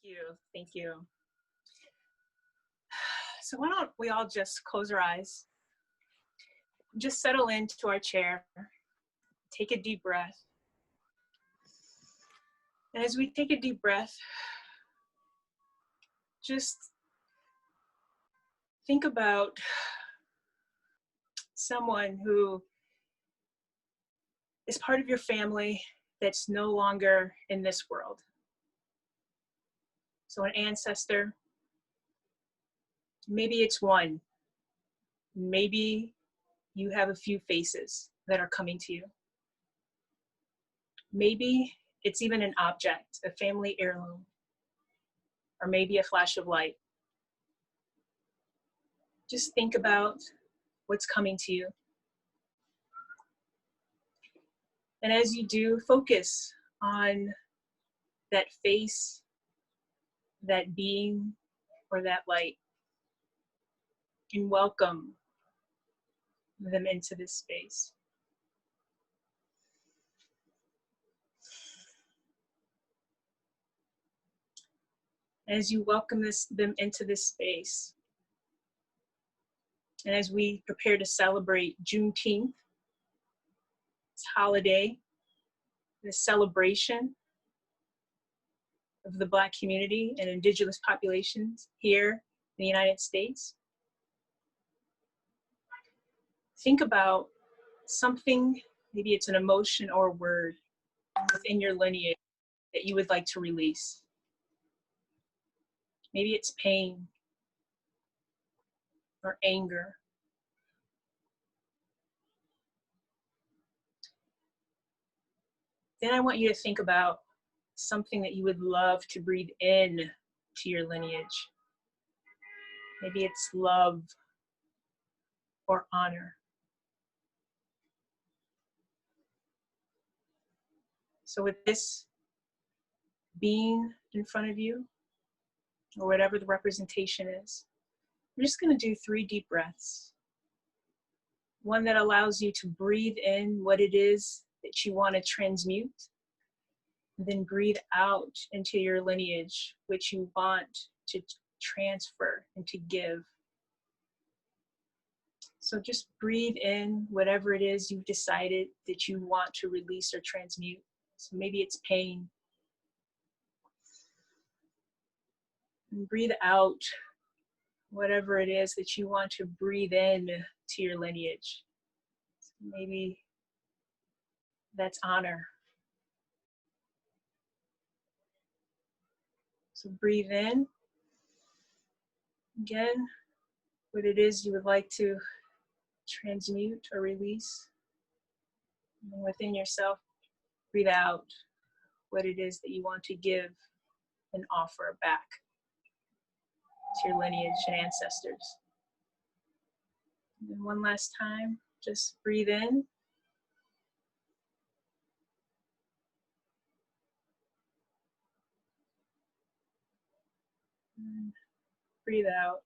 you. Thank you. So why don't we all just close our eyes, just settle into our chair, take a deep breath. And as we take a deep breath, just think about someone who is part of your family that's no longer in this world. So an ancestor, maybe it's one, maybe you have a few faces that are coming to you. Maybe it's even an object, a family heirloom, or maybe a flash of light. Just think about what's coming to you. And as you do, focus on that face, that being, or that light, and welcome them into this space. As you welcome them into this space, and as we prepare to celebrate Juneteenth, this holiday, this celebration of the Black community and indigenous populations here in the United States, think about something, maybe it's an emotion or a word within your lineage that you would like to release. Maybe it's pain or anger. Then I want you to think about something that you would love to breathe in to your lineage. Maybe it's love or honor. So with this being in front of you, or whatever the representation is, we're just going to do 3 deep breaths. One that allows you to breathe in what it is that you want to transmute, and then breathe out into your lineage, which you want to transfer and to give. So just breathe in whatever it is you've decided that you want to release or transmute. So maybe it's pain. And breathe out whatever it is that you want to breathe in to your lineage. So maybe that's honor. So breathe in. Again, what it is you would like to transmute or release. And within yourself, breathe out what it is that you want to give and offer back to your lineage and ancestors. And then one last time, just breathe in. And breathe out.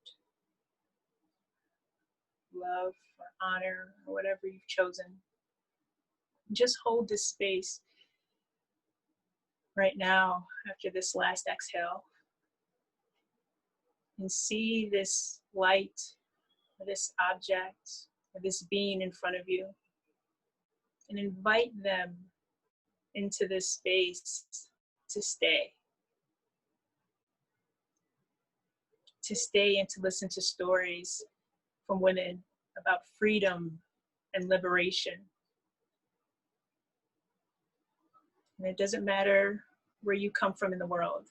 Love or honor or whatever you've chosen. Just hold this space right now after this last exhale. And see this light, or this object, or this being in front of you. And invite them into this space to stay. To stay and to listen to stories from women about freedom and liberation. And it doesn't matter where you come from in the world,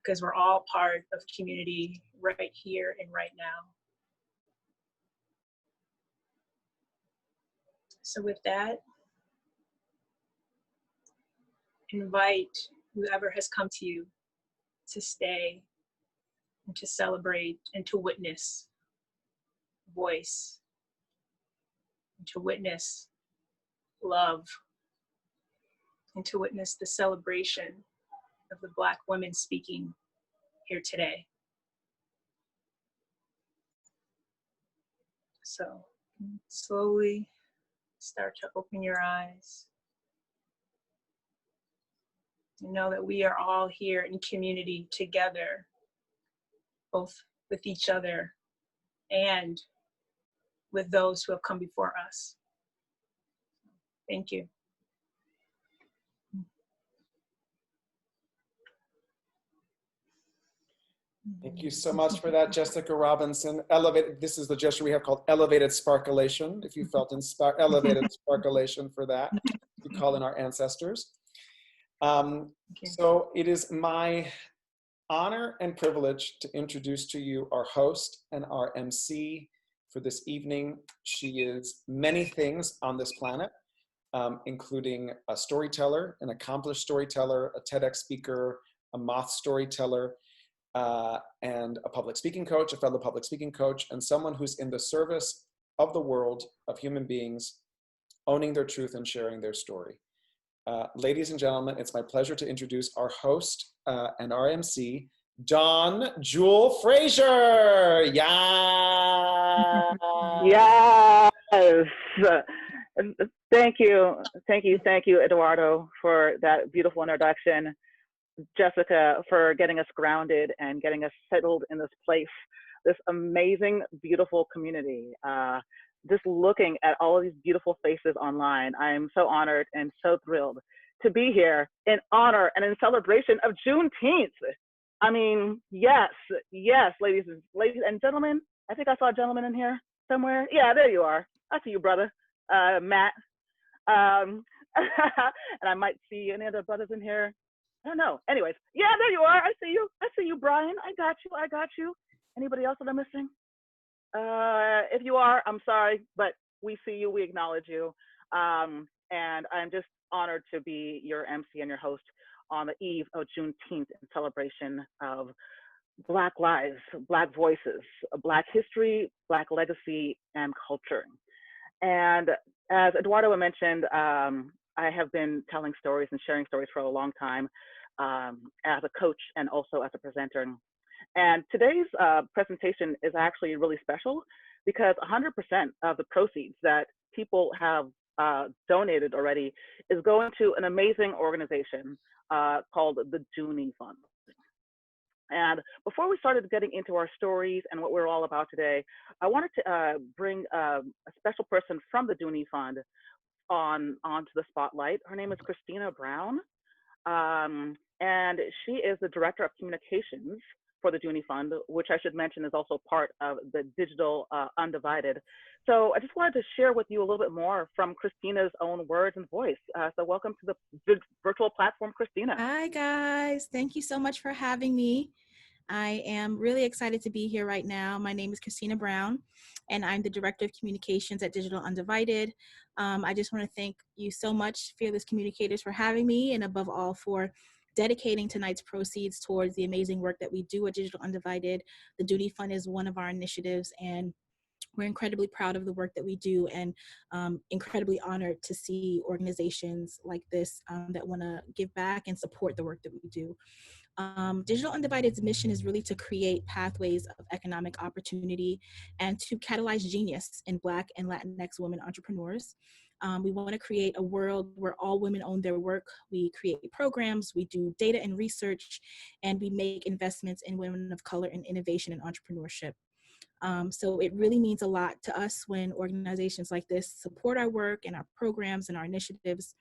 because we're all part of community right here and right now. So with that, invite whoever has come to you to stay and to celebrate and to witness voice, and to witness love, and to witness the celebration of the Black women speaking here today. So slowly start to open your eyes. And know that we are all here in community together, both with each other and with those who have come before us. Thank you. Thank you so much for that, Jessica Robinson. This is the gesture we have called elevated sparkulation. If you felt elevated sparkulation for that, we call in our ancestors. So it is my honor and privilege to introduce to you our host and our MC for this evening. She is many things on this planet, including a storyteller, an accomplished storyteller, a TEDx speaker, a moth storyteller, and a public speaking coach, a fellow public speaking coach, and someone who's in the service of the world, of human beings, owning their truth and sharing their story. Ladies and gentlemen, it's my pleasure to introduce our host and our MC, Dawn Jewel Frazier. Yeah. Yes. Thank you, Eduardo, for that beautiful introduction. Jessica, for getting us grounded and getting us settled in this place, this amazing, beautiful community. Just looking at all of these beautiful faces online, I am so honored and so thrilled to be here in honor and in celebration of Juneteenth. I mean, yes, ladies and gentlemen. I think I saw a gentleman in here somewhere. Yeah, there you are. I see you, brother, Matt. And I might see any other brothers in here. I don't know. Anyways, yeah, there you are. I see you, Brian. I got you. Anybody else that I'm missing? If you are, I'm sorry, but we see you, we acknowledge you. And I'm just honored to be your MC and your host on the eve of Juneteenth in celebration of Black lives, Black voices, Black history, Black legacy, and culture. And as Eduardo mentioned, I have been telling stories and sharing stories for a long time as a coach and also as a presenter. And today's presentation is actually really special because 100% of the proceeds that people have donated already is going to an amazing organization called the Juneteenth Fund. And before we started getting into our stories and what we're all about today, I wanted to bring a special person from the Juneteenth Fund onto the spotlight. Her name is Christina Brown, and she is the Director of Communications for the Juneteenth Fund, which I should mention is also part of the Digital Undivided. So I just wanted to share with you a little bit more from Christina's own words and voice. So welcome to the virtual platform, Christina. Hi, guys. Thank you so much for having me. I am really excited to be here right now. My name is Christina Brown, and I'm the Director of Communications at Digital Undivided. I just want to thank you so much, Fearless Communicators, for having me, and above all, for dedicating tonight's proceeds towards the amazing work that we do at Digital Undivided. The Juneteenth Fund is one of our initiatives, and we're incredibly proud of the work that we do, and incredibly honored to see organizations like this that want to give back and support the work that we do. Digital Undivided's mission is really to create pathways of economic opportunity and to catalyze genius in Black and Latinx women entrepreneurs. We want to create a world where all women own their work. We create programs, we do data and research, and we make investments in women of color in innovation and entrepreneurship. So it really means a lot to us when organizations like this support our work and our programs and our initiatives.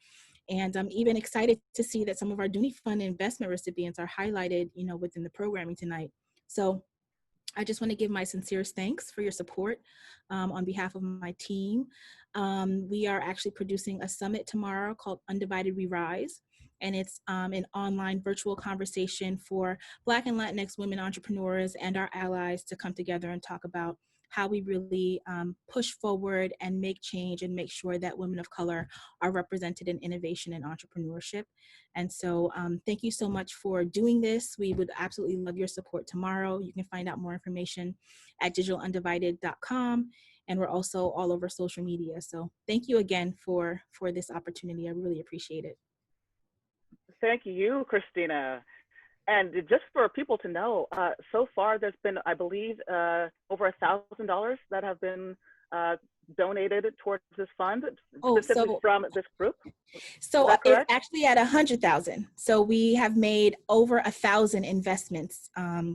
And I'm even excited to see that some of our Juneteenth Fund investment recipients are highlighted, within the programming tonight. So I just want to give my sincerest thanks for your support on behalf of my team. We are actually producing a summit tomorrow called Undivided We Rise. And it's an online virtual conversation for Black and Latinx women entrepreneurs and our allies to come together and talk about how we really push forward and make change and make sure that women of color are represented in innovation and entrepreneurship. And so thank you so much for doing this. We would absolutely love your support tomorrow. You can find out more information at digitalundivided.com. And we're also all over social media. So thank you again for this opportunity. I really appreciate it. Thank you, Christina. And just for people to know, so far there's been, I believe, over $1,000 that have been donated towards this fund, Oh, specifically from this group. So Is that it's correct? actually at 100,000. So we have made over 1,000 investments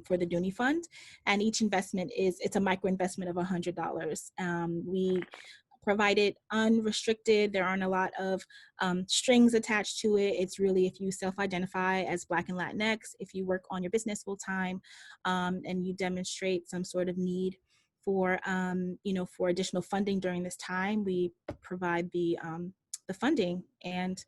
for the Dooney Fund, and each investment it's a micro investment of $100. We provide it unrestricted. There aren't a lot of strings attached to it. It's really if you self-identify as Black and Latinx, if you work on your business full time, and you demonstrate some sort of need for for additional funding during this time, we provide the funding. And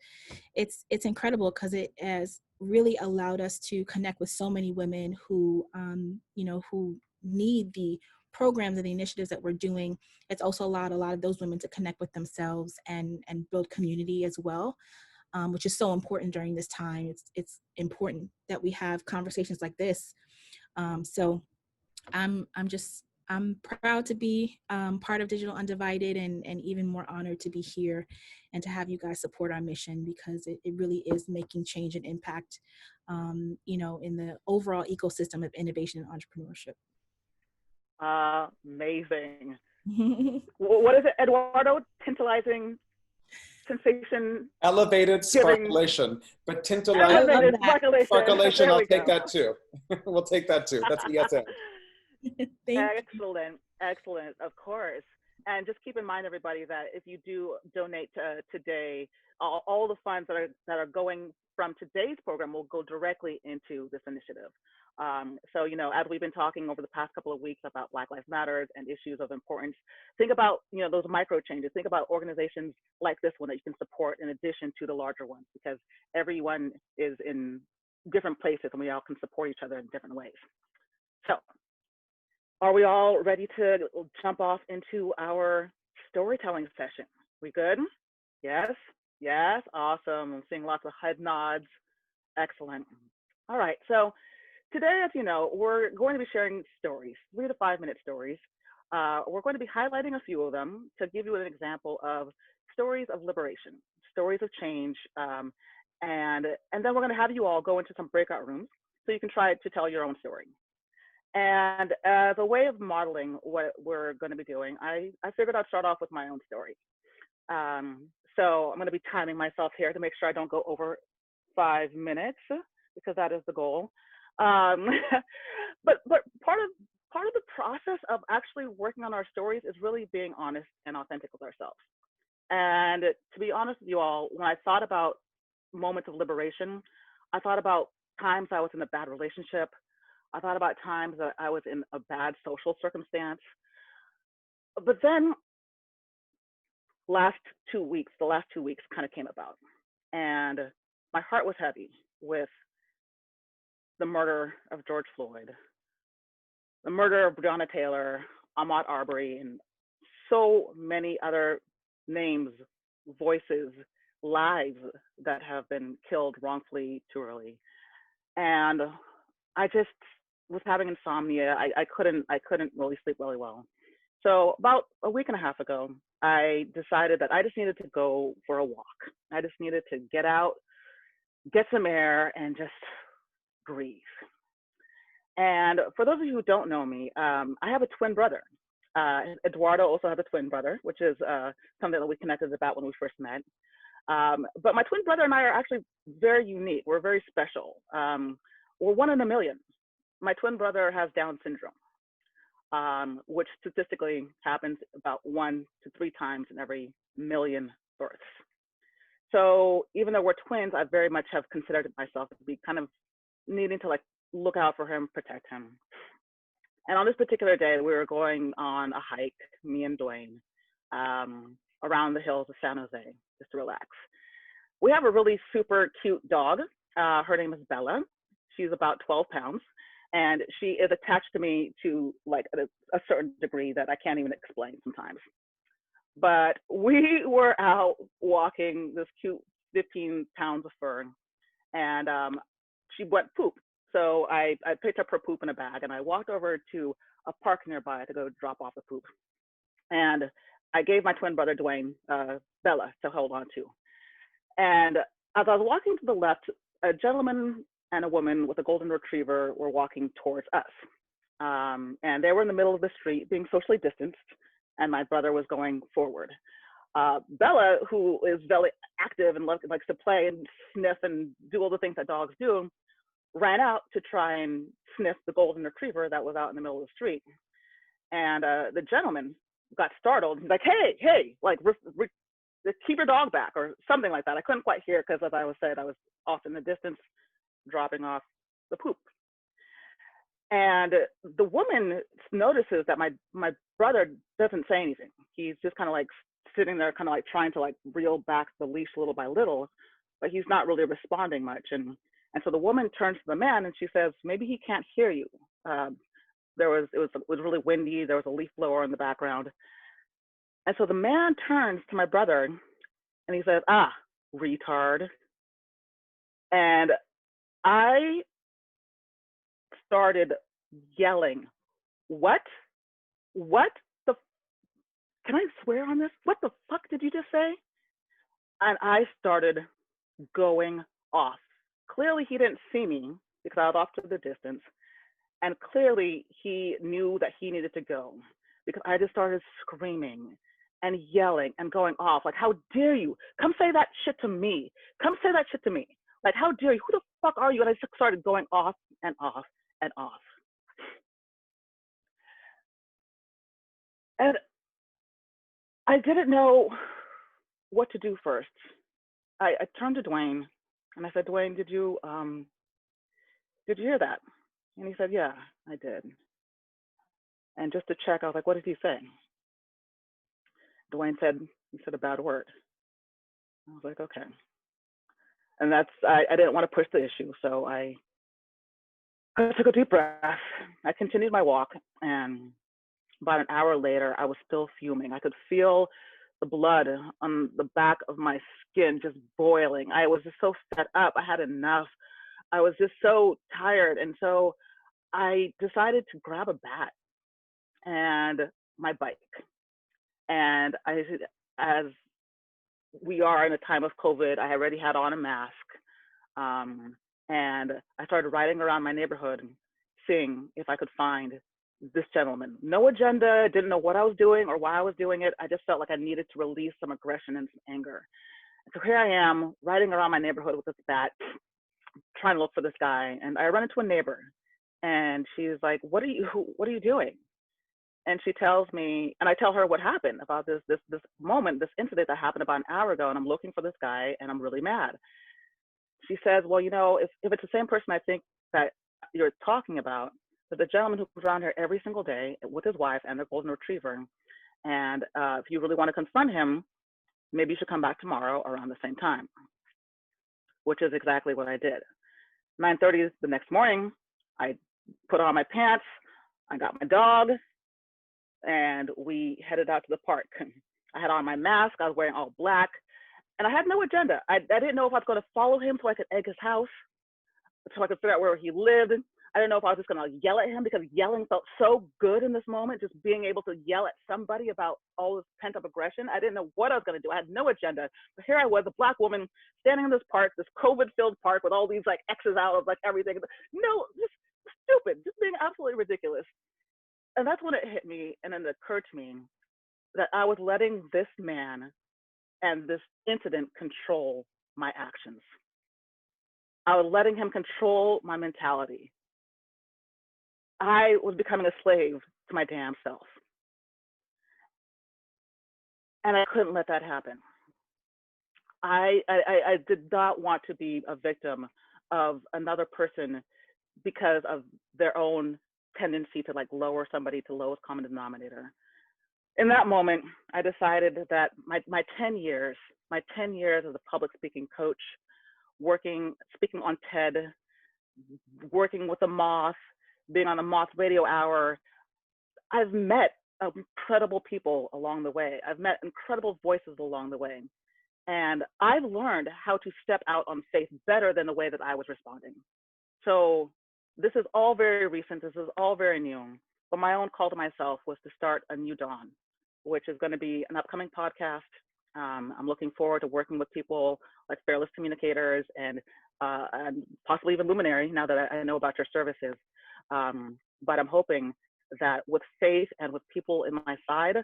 it's incredible because it has really allowed us to connect with so many women who who need the programs and the initiatives that we're doing. It's also allowed a lot of those women to connect with themselves and build community as well, which is so important during this time. It's important that we have conversations like this. So I'm proud to be part of Digital Undivided, and even more honored to be here and to have you guys support our mission, because it really is making change and impact, in the overall ecosystem of innovation and entrepreneurship. Amazing. What is it, Eduardo? Tantalizing, sensation. Elevated sparkulation, but Elevated sparkulation, sparkulation. I'll take that too. We'll take that too. That's the yes. Excellent, excellent, of course. And just keep in mind, everybody, that if you do donate today, all the funds that are going from today's program will go directly into this initiative. So, as we've been talking over the past couple of weeks about Black Lives Matter and issues of importance, think about, those micro changes. Think about organizations like this one that you can support in addition to the larger ones, because everyone is in different places and we all can support each other in different ways. So, are we all ready to jump off into our storytelling session? We good? Yes? Yes? Awesome. I'm seeing lots of head nods. Excellent. All right. So today, as you know, we're going to be sharing stories, 3 to 5 minute stories. We're going to be highlighting a few of them to give you an example of stories of liberation, stories of change, and then we're going to have you all go into some breakout rooms so you can try to tell your own story. And as a way of modeling what we're going to be doing, I figured I'd start off with my own story. So I'm going to be timing myself here to make sure I don't go over 5 minutes, because that is the goal. But part of the process of actually working on our stories is really being honest and authentic with ourselves. And to be honest with you all, when I thought about moments of liberation, I thought about times I was in a bad relationship. I thought about times that I was in a bad social circumstance. But then the last 2 weeks kind of came about, and my heart was heavy with the murder of George Floyd, the murder of Breonna Taylor, Ahmaud Arbery, and so many other names, voices, lives that have been killed wrongfully too early. And I just was having insomnia. I couldn't really sleep really well. So about a week and a half ago, I decided that I just needed to go for a walk. I just needed to get out, get some air, and just breathe. And for those of you who don't know me, I have a twin brother. Eduardo also has a twin brother, which is something that we connected about when we first met. But my twin brother and I are actually very unique. We're very special. We're 1 in a million. My twin brother has Down syndrome, which statistically happens about 1 to 3 times in every million births. So even though we're twins, I very much have considered myself to be kind of needing to look out for him, protect him. And on this particular day, we were going on a hike, me and Dwayne, around the hills of San Jose, just to relax. We have a really super cute dog. Her name is Bella. She's about 12 pounds. And she is attached to me to a certain degree that I can't even explain sometimes. But we were out walking this cute 15 pounds of fur, and she went poop. So I picked up her poop in a bag, and I walked over to a park nearby to go drop off the poop. And I gave my twin brother Dwayne Bella to hold on to. And as I was walking to the left, a gentleman and a woman with a golden retriever were walking towards us. And they were in the middle of the street being socially distanced. and my brother was going forward. Bella, who is very active and likes to play and sniff and do all the things that dogs do, ran out to try and sniff the golden retriever that was out in the middle of the street. And the gentleman got startled. He's like, hey, like, keep your dog back, or something like that. I couldn't quite hear because, as I was said, I was off in the distance dropping off the poop. And the woman notices that my brother doesn't say anything. He's just kind of like sitting there, kind of like trying to like reel back the leash little by little, but he's not really responding much. And so the woman turns to the man and she says, maybe he can't hear you. It was really windy. There was a leaf blower in the background. And so the man turns to my brother and he says, retard. And I started yelling, what the, can I swear on this? What the fuck did you just say? And I started going off. Clearly he didn't see me because I was off to the distance. And clearly he knew that he needed to go, because I just started screaming and yelling and going off. Like, how dare you? Come say that shit to me. Come say that shit to me. Like, how dare you? Who the fuck are you? And I just started going off and off and off. And I didn't know what to do first. I turned to Dwayne and I said, Dwayne, did you hear that? And he said, yeah, I did. And just to check, I was like, what did he say? Dwayne said, he said a bad word. I was like, okay. And I didn't want to push the issue, so I took a deep breath. I continued my walk, and about an hour later, I was still fuming. I could feel the blood on the back of my skin just boiling. I was just so fed up. I had enough. I was just so tired. And so I decided to grab a bat and my bike. And as we are in a time of COVID, I already had on a mask. And I started riding around my neighborhood, seeing if I could find this gentleman. No agenda, didn't know what I was doing or why I was doing it. I just felt like I needed to release some aggression and some anger. And so here I am, riding around my neighborhood with this bat, trying to look for this guy. And I run into a neighbor, and she's like, what are you doing? And she tells me, and I tell her what happened about this moment, this incident that happened about an hour ago, and I'm looking for this guy, and I'm really mad. She says, well, you know, if it's the same person I think that you're talking about, there's a gentleman who comes around here every single day with his wife and their golden retriever. And if you really want to confront him, maybe you should come back tomorrow around the same time, which is exactly what I did. 9:30 the next morning, I put on my pants, I got my dog, and we headed out to the park. I had on my mask, I was wearing all black, and I had no agenda. I didn't know if I was going to follow him so I could egg his house, so I could figure out where he lived. I didn't know if I was just going to yell at him, because yelling felt so good in this moment, just being able to yell at somebody about all this pent-up aggression. I didn't know what I was going to do. I had no agenda. But here I was, a Black woman standing in this park, this COVID-filled park with all these like X's out of like everything. No, just stupid, just being absolutely ridiculous. And that's when it hit me, and then it occurred to me that I was letting this man and this incident control my actions. I was letting him control my mentality. I was becoming a slave to my damn self. And I couldn't let that happen. I did not want to be a victim of another person because of their own tendency to like lower somebody to lowest common denominator. In that moment, I decided that my 10 years as a public speaking coach, speaking on TED, working with the Moth, being on the Moth Radio Hour, I've met incredible people along the way. I've met incredible voices along the way. And I've learned how to step out on faith better than the way that I was responding. So this is all very recent. This is all very new. But my own call to myself was to start a new dawn, which is going to be an upcoming podcast. I'm looking forward to working with people like Fearless Communicators and possibly even Luminary, now that I know about your services. But I'm hoping that with faith and with people in my side,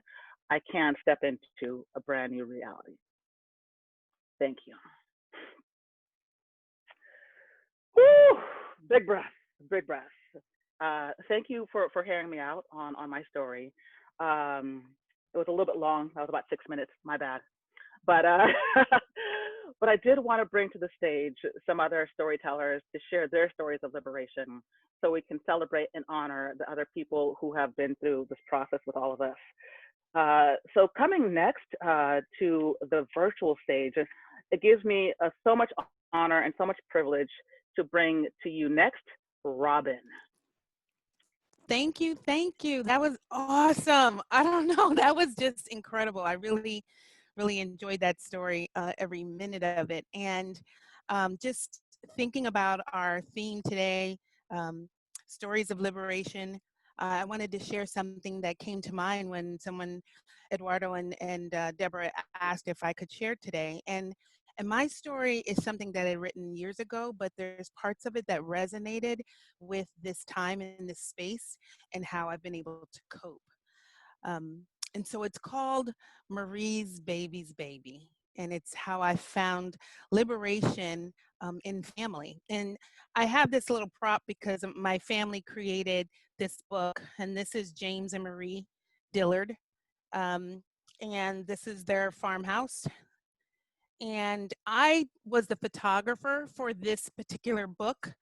I can step into a brand new reality. Thank you. Woo! Big breath, big breath. Thank you for hearing me out on my story. It was a little bit long. That was about 6 minutes. My bad. But but I did want to bring to the stage some other storytellers to share their stories of liberation, so we can celebrate and honor the other people who have been through this process with all of us. So coming next to the virtual stage, it gives me so much honor and so much privilege to bring to you next, Robin. Thank you. Thank you. That was awesome. I don't know. That was just incredible. I really, really enjoyed that story, every minute of it. And just thinking about our theme today, um, stories of liberation, I wanted to share something that came to mind when someone, Eduardo and Deborah, asked if I could share today. And my story is something that I'd written years ago, but there's parts of it that resonated with this time and this space and how I've been able to cope. Um, and so it's called Marie's Baby's Baby. And it's how I found liberation in family. And I have this little prop because my family created this book, and this is James and Marie Dillard. Um, and this is their farmhouse. And I was the photographer for this particular book.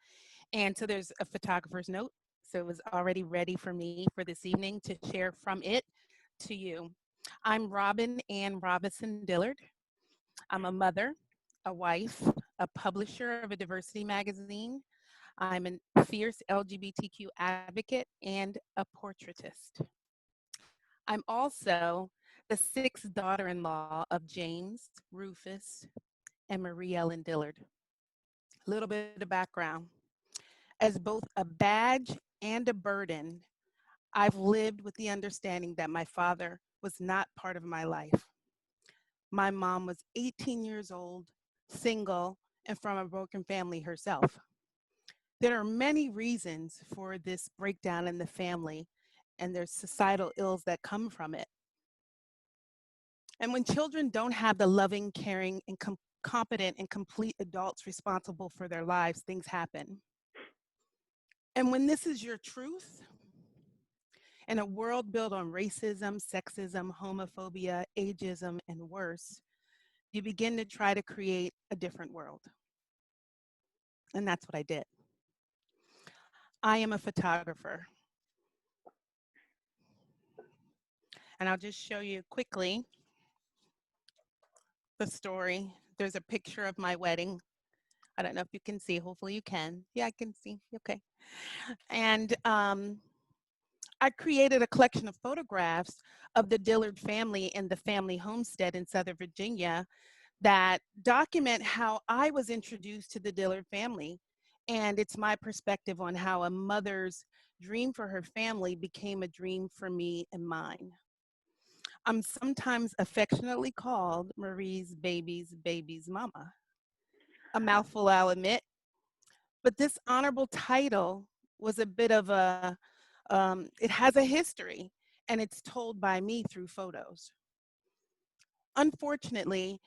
And so there's a photographer's note. So it was already ready for me for this evening to share from it to you. I'm Robin Ann Robinson Dillard. I'm a mother, a wife, a publisher of a diversity magazine. I'm a fierce LGBTQ advocate and a portraitist. I'm also the sixth daughter-in-law of James, Rufus, and Marie Ellen Dillard. A little bit of background. As both a badge and a burden, I've lived with the understanding that my father was not part of my life. My mom was 18 years old, single, and from a broken family herself. There are many reasons for this breakdown in the family, and there's societal ills that come from it. And when children don't have the loving, caring, and competent and complete adults responsible for their lives, things happen. And when this is your truth, in a world built on racism, sexism, homophobia, ageism, and worse, you begin to try to create a different world. And that's what I did. I am a photographer. And I'll just show you quickly the story. There's a picture of my wedding. I don't know if you can see. Hopefully you can. Yeah, I can see. Okay. And I created a collection of photographs of the Dillard family and the family homestead in Southern Virginia that document how I was introduced to the Dillard family. And it's my perspective on how a mother's dream for her family became a dream for me and mine. I'm sometimes affectionately called Marie's baby's mama. A mouthful, I'll admit, but this honorable title was a bit of it has a history, and it's told by me through photos. Unfortunately,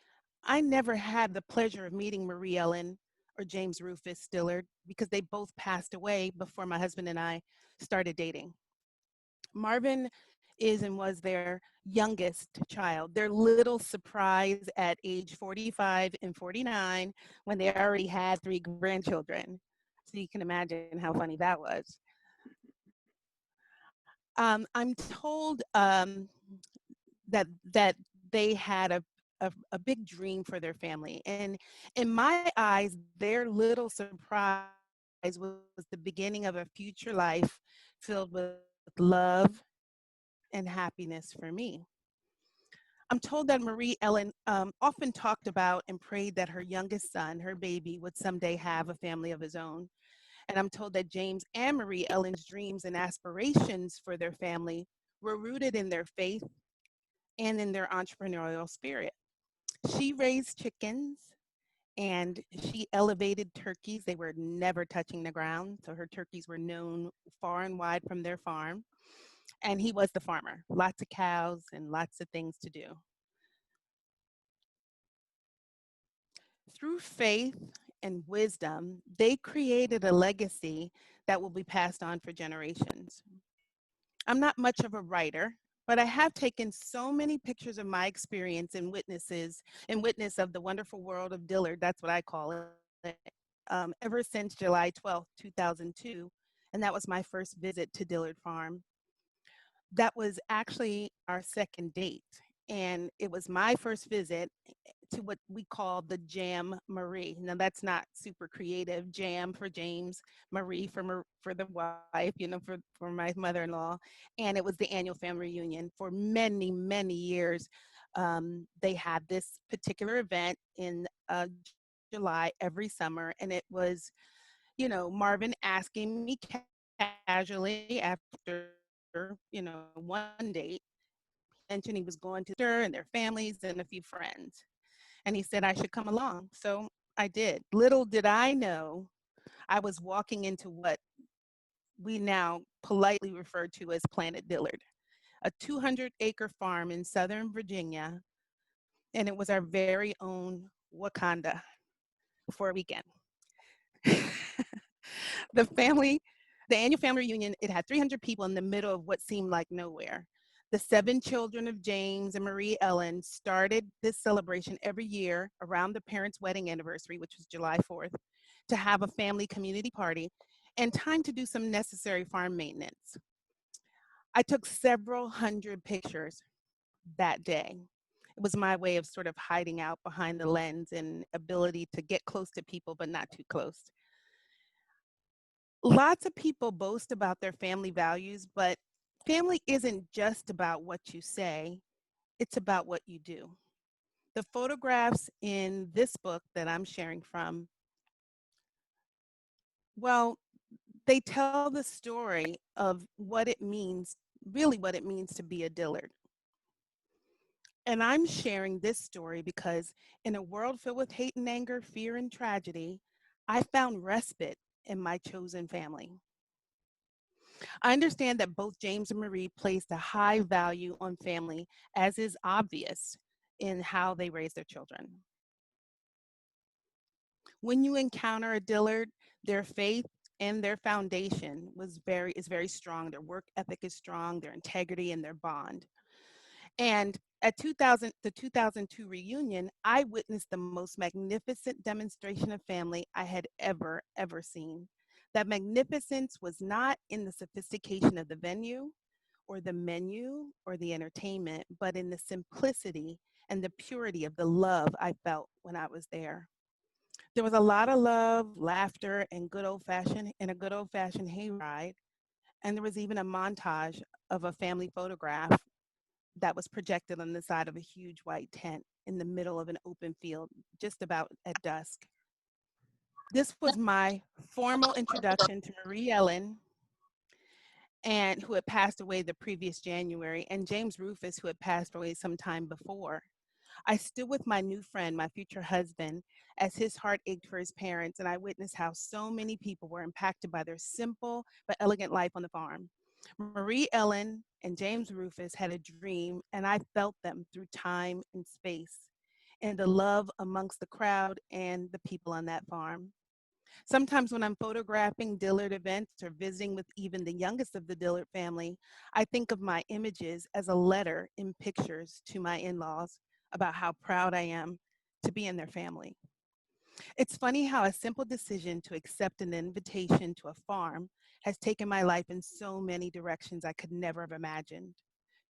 I never had the pleasure of meeting Marie Ellen or James Rufus Dillard because they both passed away before my husband and I started dating. Marvin is and was their youngest child, their little surprise at age 45 and 49 when they already had 3 grandchildren. So you can imagine how funny that was. I'm told that they had a big dream for their family. And in my eyes, their little surprise was the beginning of a future life filled with love and happiness for me. I'm told that Marie Ellen often talked about and prayed that her youngest son, her baby, would someday have a family of his own. And I'm told that James and Marie Ellen's dreams and aspirations for their family were rooted in their faith and in their entrepreneurial spirit. She raised chickens and she elevated turkeys. They were never touching the ground, so her turkeys were known far and wide from their farm. And he was the farmer, lots of cows and lots of things to do. Through faith and wisdom, they created a legacy that will be passed on for generations. I'm not much of a writer, but I have taken so many pictures of my experience and witness of the wonderful world of Dillard, that's what I call it, ever since July 12th, 2002. And that was my first visit to Dillard Farm. That was actually our second date. And it was my first visit to what we call the Jam Marie. Now that's not super creative. Jam for James, Marie for the wife, for my mother-in-law. And it was the annual family reunion. For many, many years, they had this particular event in July every summer. And it was, Marvin asking me casually after, one date, mentioned he was going to her and their families and a few friends. And he said I should come along. So I did. Little did I know I was walking into what we now politely refer to as Planet Dillard, a 200-acre farm in Southern Virginia. And it was our very own Wakanda for a weekend. the family, the annual family reunion, it had 300 people in the middle of what seemed like nowhere. The 7 children of James and Marie Ellen started this celebration every year around the parents' wedding anniversary, which was July 4th, to have a family community party and time to do some necessary farm maintenance. I took several hundred pictures that day. It was my way of sort of hiding out behind the lens and ability to get close to people, but not too close. Lots of people boast about their family values, but family isn't just about what you say, it's about what you do. The photographs in this book that I'm sharing from, well, they tell the story of what it means, really what it means to be a Dillard. And I'm sharing this story because in a world filled with hate and anger, fear and tragedy, I found respite in my chosen family. I understand that both James and Marie placed a high value on family, as is obvious in how they raise their children. When you encounter a Dillard, their faith and their foundation is very strong. Their work ethic is strong, their integrity and their bond. And at the 2002 reunion, I witnessed the most magnificent demonstration of family I had ever seen. That magnificence was not in the sophistication of the venue or the menu or the entertainment, but in the simplicity and the purity of the love I felt when I was there. There was a lot of love, laughter, and a good old-fashioned hayride. And there was even a montage of a family photograph that was projected on the side of a huge white tent in the middle of an open field, just about at dusk. This was my formal introduction to Marie Ellen, and who had passed away the previous January, and James Rufus, who had passed away some time before. I stood with my new friend, my future husband, as his heart ached for his parents, and I witnessed how so many people were impacted by their simple but elegant life on the farm. Marie Ellen and James Rufus had a dream, and I felt them through time and space, and the love amongst the crowd and the people on that farm. Sometimes when I'm photographing Dillard events or visiting with even the youngest of the Dillard family, I think of my images as a letter in pictures to my in-laws about how proud I am to be in their family. It's funny how a simple decision to accept an invitation to a farm has taken my life in so many directions I could never have imagined.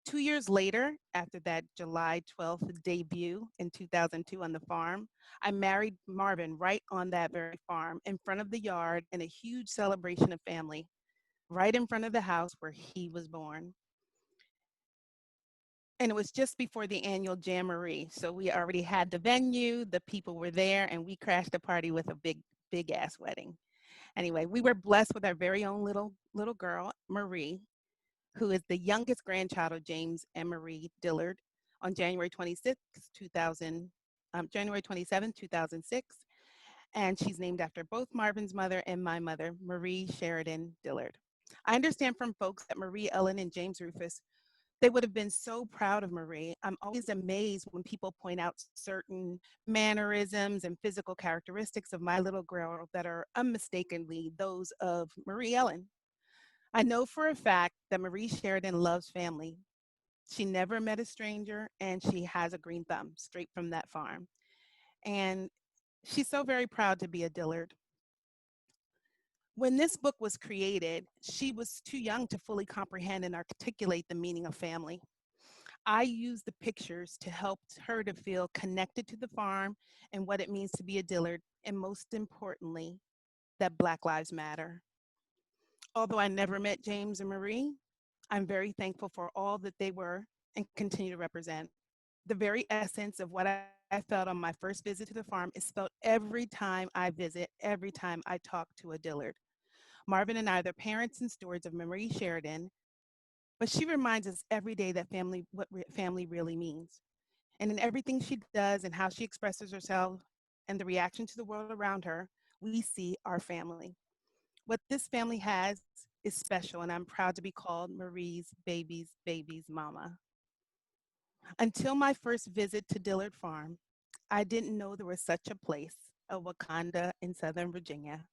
2 years later, after that July 12th debut in 2002 on the farm, I married Marvin right on that very farm, in front of the yard, in a huge celebration of family, right in front of the house where he was born. And it was just before the annual Jamboree. So we already had the venue, the people were there, and we crashed the party with a big ass wedding. Anyway, we were blessed with our very own little girl, Marie, who is the youngest grandchild of James and Marie Dillard, on January 27, 2006. And she's named after both Marvin's mother and my mother, Marie Sheridan Dillard. I understand from folks that Marie Ellen and James Rufus, they would have been so proud of Marie. I'm always amazed when people point out certain mannerisms and physical characteristics of my little girl that are unmistakably those of Marie Ellen. I know for a fact that Marie Sheridan loves family. She never met a stranger, and she has a green thumb straight from that farm. And she's so very proud to be a Dillard. When this book was created, she was too young to fully comprehend and articulate the meaning of family. I used the pictures to help her to feel connected to the farm and what it means to be a Dillard, and most importantly, that Black Lives Matter. Although I never met James and Marie, I'm very thankful for all that they were and continue to represent. The very essence of what I felt on my first visit to the farm is felt every time I visit, every time I talk to a Dillard. Marvin and I are the parents and stewards of Marie Sheridan, but she reminds us every day that family really means. And in everything she does and how she expresses herself and the reaction to the world around her, we see our family. What this family has is special, and I'm proud to be called Marie's baby's mama. Until my first visit to Dillard Farm, I didn't know there was such a place, a Wakanda in Southern Virginia.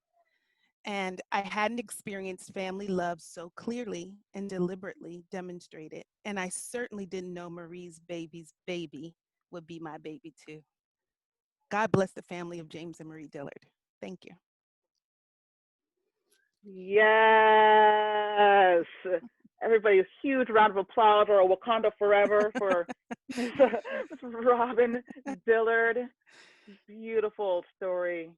And I hadn't experienced family love so clearly and deliberately demonstrated. And I certainly didn't know Marie's baby's baby would be my baby too. God bless the family of James and Marie Dillard. Thank you. Yes. Everybody, a huge round of applause or a Wakanda forever for Miss Robin Dillard. Beautiful story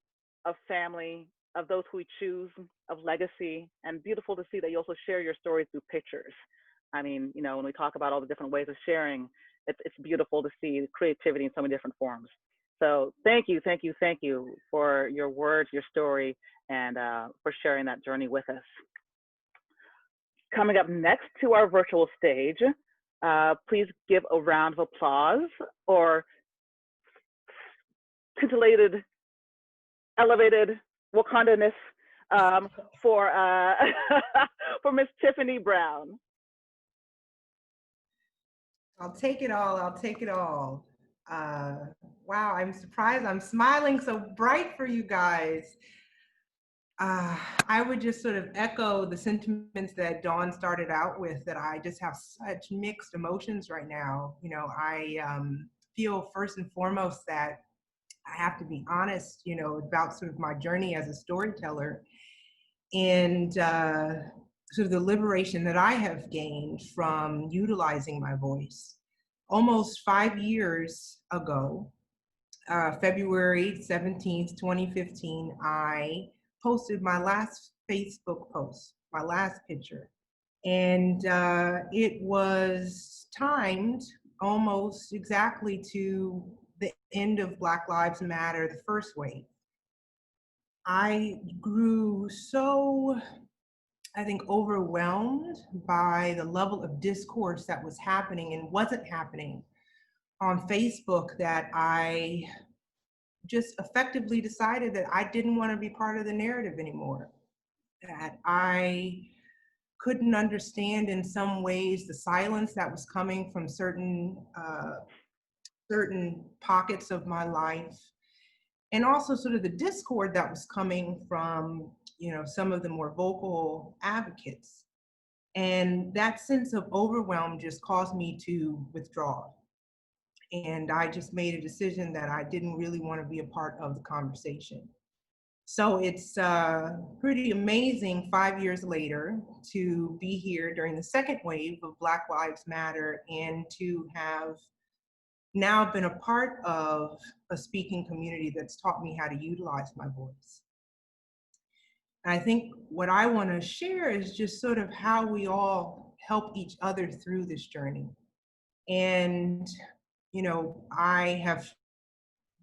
of family, of those who we choose, of legacy, and beautiful to see that you also share your stories through pictures. I mean, you know, when we talk about all the different ways of sharing, it's beautiful to see creativity in so many different forms. So thank you for your words, your story, and for sharing that journey with us. Coming up next to our virtual stage, please give a round of applause or titillated, elevated Wakandaness for for Miss Tiffany Brown. I'll take it all. I'll take it all. Wow, I'm surprised. I'm smiling so bright for you guys. I would just sort of echo the sentiments that Dawn started out with, that I just have such mixed emotions right now. You know, I feel first and foremost that I have to be honest, you know, about sort of my journey as a storyteller and sort of the liberation that I have gained from utilizing my voice. Almost 5 years ago, February 17th, 2015, I posted my last Facebook post, my last picture. And it was timed almost exactly to the end of Black Lives Matter, the first wave. I grew so, I think, overwhelmed by the level of discourse that was happening and wasn't happening on Facebook that I just effectively decided that I didn't want to be part of the narrative anymore. That I couldn't understand in some ways the silence that was coming from certain pockets of my life, and also sort of the discord that was coming from, you know, some of the more vocal advocates. And that sense of overwhelm just caused me to withdraw. And I just made a decision that I didn't really want to be a part of the conversation. So it's pretty amazing 5 years later to be here during the second wave of Black Lives Matter and to have now been a part of a speaking community that's taught me how to utilize my voice. And I think what I want to share is just sort of how we all help each other through this journey. And, you know, I have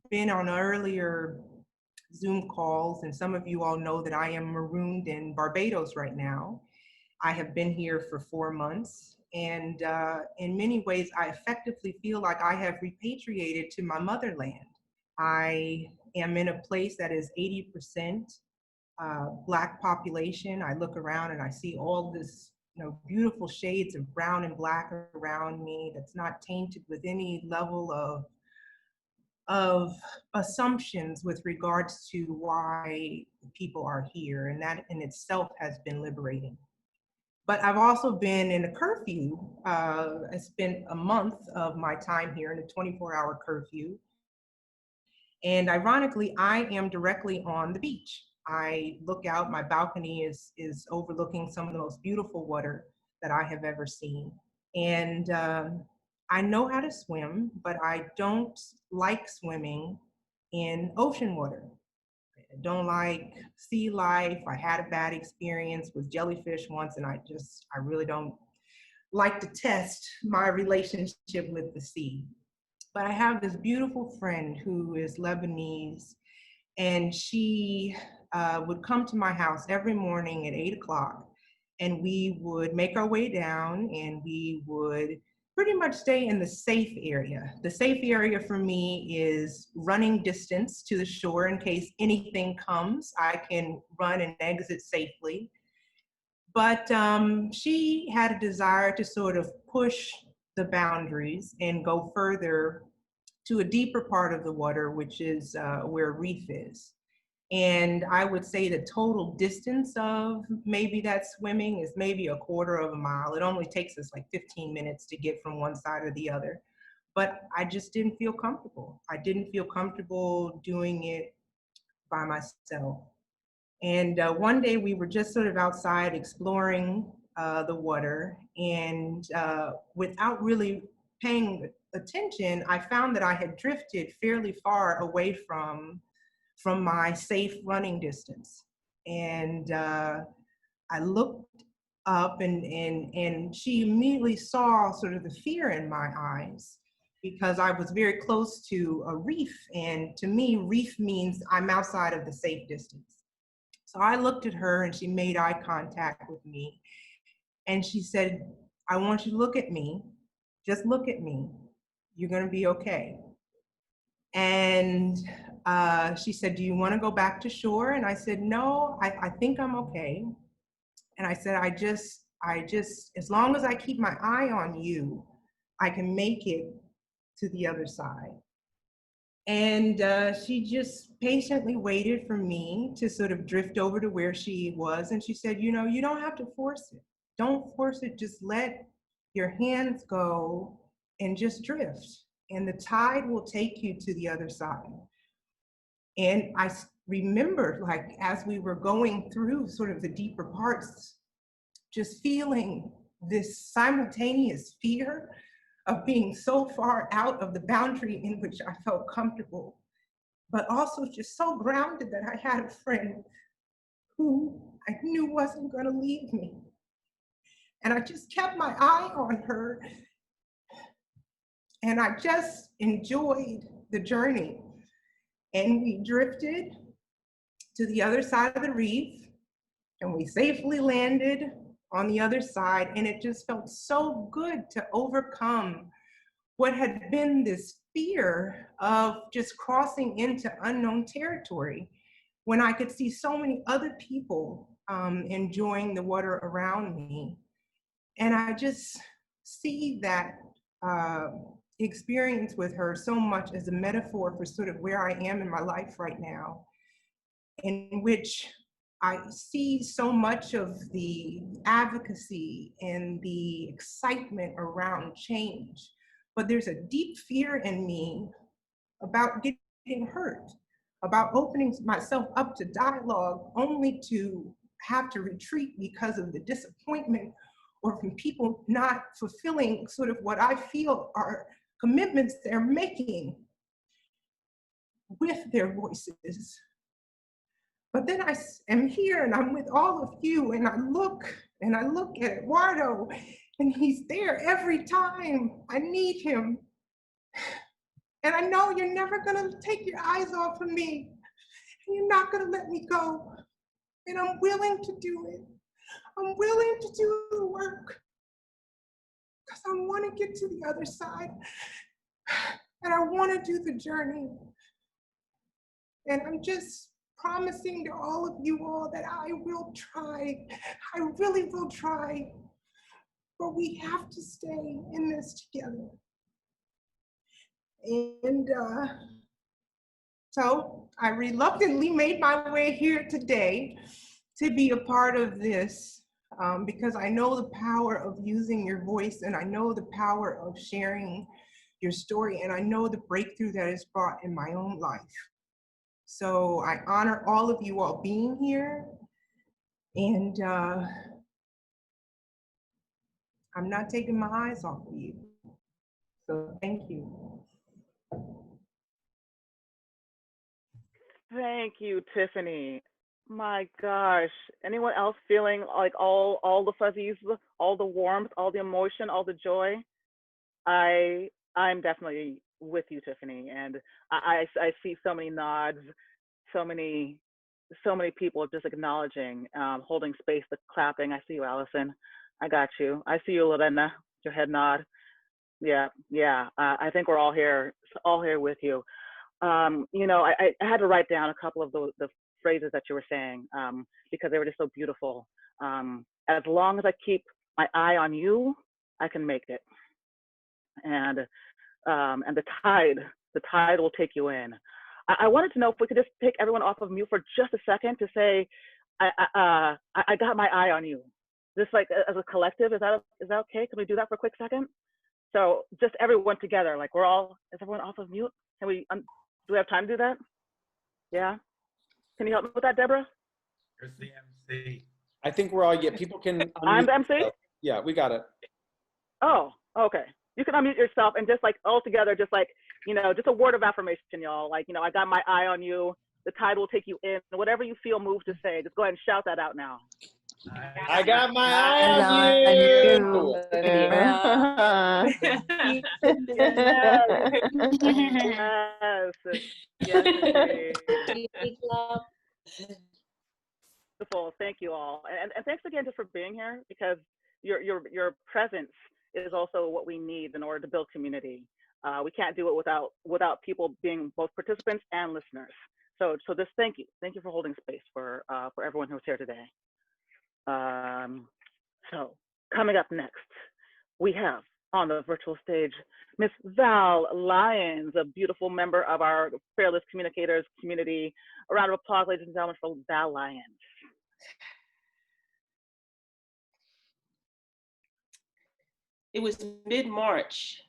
been on earlier Zoom calls, and some of you all know that I am marooned in Barbados right now. I have been here for 4 months, and in many ways, I effectively feel like I have repatriated to my motherland. I am in a place that is 80% Black population. I look around and I see all this, beautiful shades of brown and black around me that's not tainted with any level of assumptions with regards to why people are here. And that in itself has been liberating. But I've also been in a curfew. I spent a month of my time here in a 24-hour curfew. And ironically, I am directly on the beach. I look out, my balcony is overlooking some of the most beautiful water that I have ever seen. And I know how to swim, but I don't like swimming in ocean water. I don't like sea life. I had a bad experience with jellyfish once, and I really don't like to test my relationship with the sea. But I have this beautiful friend who is Lebanese, and she would come to my house every morning at 8 o'clock, and we would make our way down, and we would pretty much stay in the safe area. The safe area for me is running distance to the shore in case anything comes. I can run and exit safely. But she had a desire to sort of push the boundaries and go further to a deeper part of the water, which is where reef is. And I would say the total distance of maybe that swimming is maybe a quarter of a mile. It only takes us like 15 minutes to get from one side or the other. But I just didn't feel comfortable. I didn't feel comfortable doing it by myself. And one day we were just sort of outside exploring the water, and without really paying attention, I found that I had drifted fairly far away from my safe running distance. And I looked up, and she immediately saw sort of the fear in my eyes, because I was very close to a reef. And to me, reef means I'm outside of the safe distance. So I looked at her, and she made eye contact with me. And she said, "I want you to look at me. Just look at me. You're going to be okay." And she said, "Do you want to go back to shore?" And I said, "No, I think I'm okay." And I said, I just, as long as I keep my eye on you, I can make it to the other side. And she just patiently waited for me to sort of drift over to where she was. And she said, "You don't have to force it. Don't force it. Just let your hands go and just drift. And the tide will take you to the other side." And I remember, like, as we were going through sort of the deeper parts, just feeling this simultaneous fear of being so far out of the boundary in which I felt comfortable, but also just so grounded that I had a friend who I knew wasn't going to leave me. And I just kept my eye on her, and I just enjoyed the journey. And we drifted to the other side of the reef, and we safely landed on the other side. And it just felt so good to overcome what had been this fear of just crossing into unknown territory, when I could see so many other people enjoying the water around me. And I just see that experience with her so much as a metaphor for sort of where I am in my life right now, in which I see so much of the advocacy and the excitement around change, but there's a deep fear in me about getting hurt, about opening myself up to dialogue only to have to retreat because of the disappointment, or from people not fulfilling sort of what I feel are commitments they're making with their voices. But then I am here, and I'm with all of you, and I look at Eduardo, and he's there every time I need him. And I know you're never gonna take your eyes off of me, and you're not gonna let me go. And I'm willing to do it. I'm willing to do the work, because I wanna get to the other side, and I wanna do the journey. And I'm just promising to all of you all that I will try. I really will try. But we have to stay in this together. And so I reluctantly made my way here today to be a part of this because I know the power of using your voice, and I know the power of sharing your story, and I know the breakthrough that it's brought in my own life. So I honor all of you all being here, and I'm not taking my eyes off of you. So thank you. Thank you, Tiffany. My gosh. Anyone else feeling like all the fuzzies, all the warmth, all the emotion, all the joy? I'm definitely with you, Tiffany. And I see so many nods, so many people just acknowledging, holding space, the clapping. I see you, Allison. I got you. I see you, Lorena. Your head nod. Yeah. I think we're all here with you. You know, I had to write down a couple of the phrases that you were saying because they were just so beautiful. As long as I keep my eye on you, I can make it. And the tide will take you in. I wanted to know if we could just take everyone off of mute for just a second to say, I got my eye on you. Just like as a collective, is that okay? Can we do that for a quick second? So just everyone together, like is everyone off of mute? Can we, do we have time to do that? Yeah? Can you help me with that, Deborah? Where's the MC? I think we're all, people can. I'm the MC? Themselves. Yeah, we got it. Oh, okay. You can unmute yourself and just like all together, just like, you know, just a word of affirmation, y'all. Like, you know, I got my eye on you. The tide will take you in. Whatever you feel moved to say, just go ahead and shout that out now. I got my eye on you. Yes, Wonderful. Thank you all, and thanks again just for being here, because your presence is also what we need in order to build community. We can't do it without people being both participants and listeners. So just thank you for holding space for everyone who's here today. So coming up next, we have on the virtual stage Miss Val Lyons, a beautiful member of our Fearless Communicators community. A round of applause, ladies and gentlemen, for Val Lyons. It was mid-March.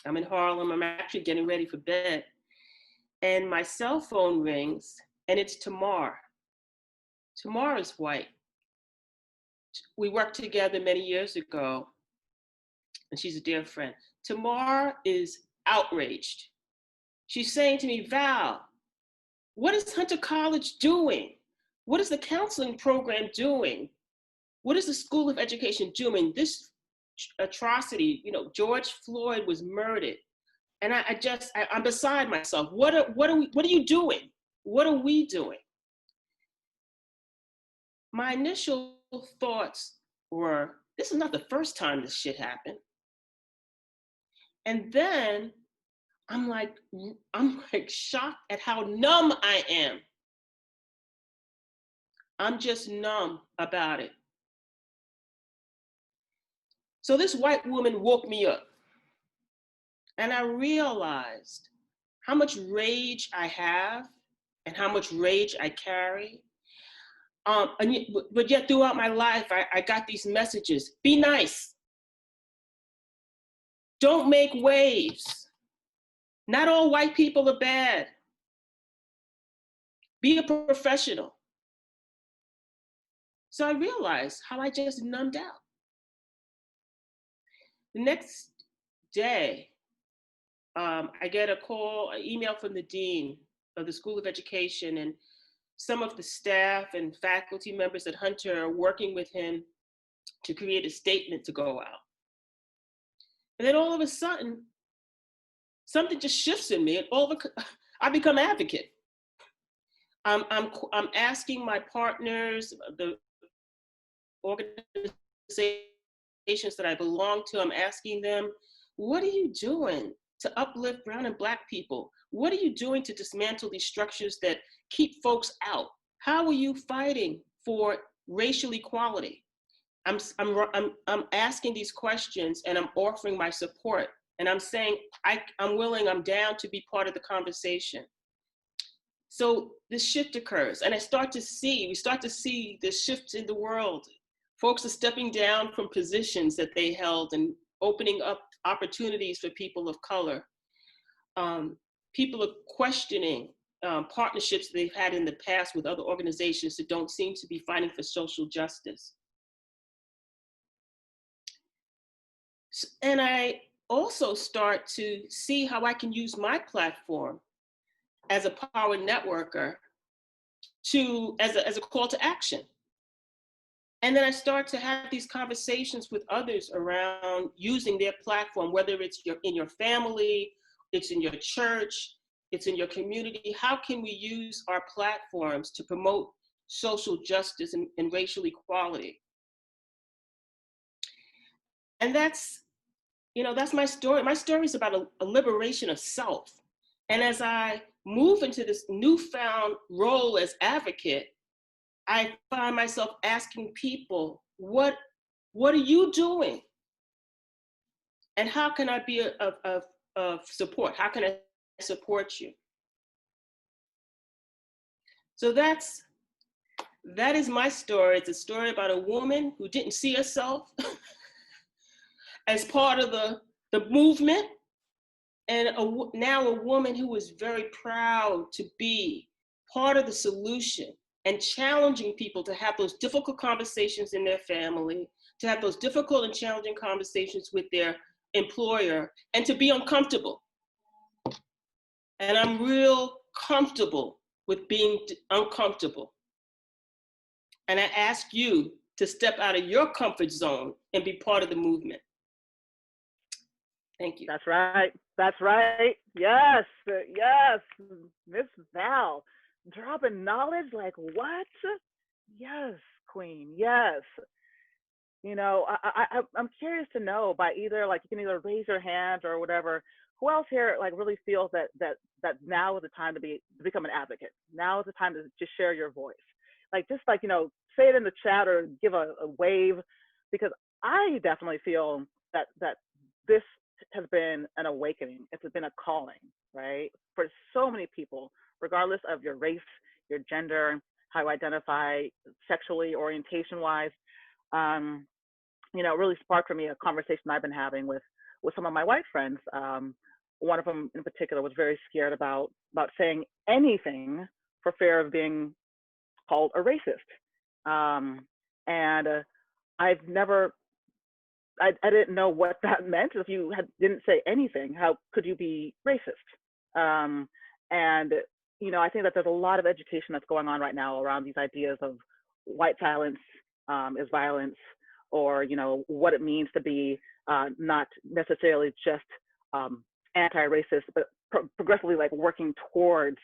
I'm in Harlem. I'm actually getting ready for bed. And my cell phone rings, and it's Tamar. Tamar is white. We worked together many years ago, and she's a dear friend. Tamar is outraged. She's saying to me, Val, what is Hunter College doing? What is the counseling program doing? What is the School of Education doing? This atrocity, you know, George Floyd was murdered. And I'm beside myself. What are you doing? What are we doing? My initial thoughts were, this is not the first time this shit happened. And then I'm like shocked at how numb I am. I'm just numb about it. So this white woman woke me up, and I realized how much rage I have and how much rage I carry. But yet throughout my life, I got these messages: be nice. Don't make waves. Not all white people are bad. Be a professional. So I realized how I just numbed out. The next day, I get an email from the dean of the School of Education, and some of the staff and faculty members at Hunter are working with him to create a statement to go out. And then all of a sudden, something just shifts in me, and I become advocate. I'm asking my partners, the organizations that I belong to, I'm asking them, what are you doing to uplift brown and Black people? What are you doing to dismantle these structures that keep folks out? How are you fighting for racial equality? I'm asking these questions, and I'm offering my support. And I'm saying, I'm willing, I'm down to be part of the conversation. So this shift occurs, and we start to see this shift in the world. Folks are stepping down from positions that they held and opening up opportunities for people of color. People are questioning partnerships they've had in the past with other organizations that don't seem to be fighting for social justice. And I also start to see how I can use my platform as a power networker as a call to action. And then I start to have these conversations with others around using their platform, whether it's in your family, it's in your church, it's in your community. How can we use our platforms to promote social justice and racial equality? And that's my story. My story is about a liberation of self. And as I move into this newfound role as advocate, I find myself asking people, what are you doing? And how can I be of support? How can I support you? So that is my story. It's a story about a woman who didn't see herself as part of the movement, and now a woman who is very proud to be part of the solution and challenging people to have those difficult conversations in their family, to have those difficult and challenging conversations with their employer, and to be uncomfortable. And I'm real comfortable with being uncomfortable. And I ask you to step out of your comfort zone and be part of the movement. Thank you. That's right. That's right. Yes. Yes. Miss Val, dropping knowledge like what? Yes, Queen. Yes. You know, I'm curious to know by either, like, you can either raise your hand or whatever, who else here like really feels that now is the time to become an advocate. Now is the time to share your voice. Like, just like, you know, say it in the chat or give a wave, because I definitely feel that this has been an awakening. It's been a calling, right? For so many people, regardless of your race, your gender, how you identify sexually, orientation-wise. You know, it really sparked for me a conversation I've been having with some of my white friends. One of them in particular was very scared about saying anything for fear of being called a racist. And I've never, I didn't know what that meant. If you didn't say anything, how could you be racist? And, you know, I think that there's a lot of education that's going on right now around these ideas of white silence is violence, or, you know, what it means to be not necessarily just anti-racist, but progressively like working towards,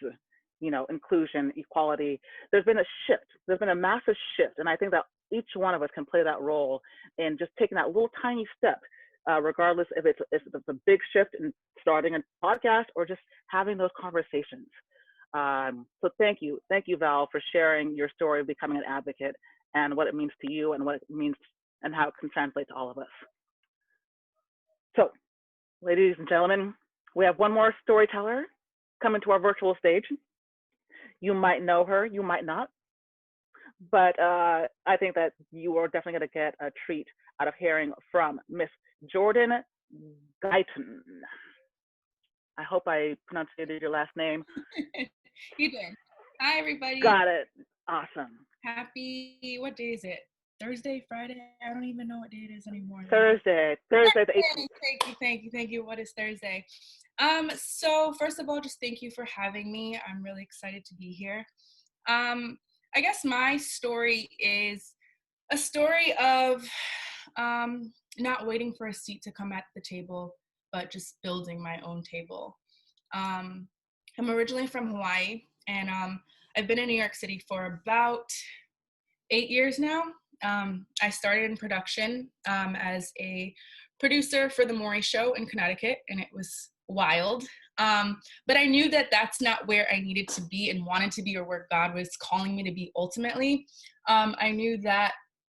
you know, inclusion, equality. There's been a shift. There's been a massive shift. And I think that each one of us can play that role in just taking that little tiny step, regardless if it's a big shift in starting a podcast or just having those conversations. So thank you, Val, for sharing your story of becoming an advocate and what it means to you and what it means and how it can translate to all of us. So, ladies and gentlemen, we have one more storyteller coming to our virtual stage. You might know her, you might not, but I think that you are definitely going to get a treat out of hearing from Miss Jordan Guyton. I hope I pronounced your last name. You did. Hi, everybody. Got it. Awesome. Happy, what day is it? Thursday, Friday? I don't even know what day it is anymore. Thursday the 18th. Thank you. What is Thursday? So first of all, just thank you for having me. I'm really excited to be here. I guess my story is a story of not waiting for a seat to come at the table, but just building my own table. I'm originally from Hawaii, and I've been in New York City for about 8 years now. I started in production as a producer for The Maury Show in Connecticut, and it was wild. But I knew that that's not where I needed to be and wanted to be, or where God was calling me to be ultimately. I knew that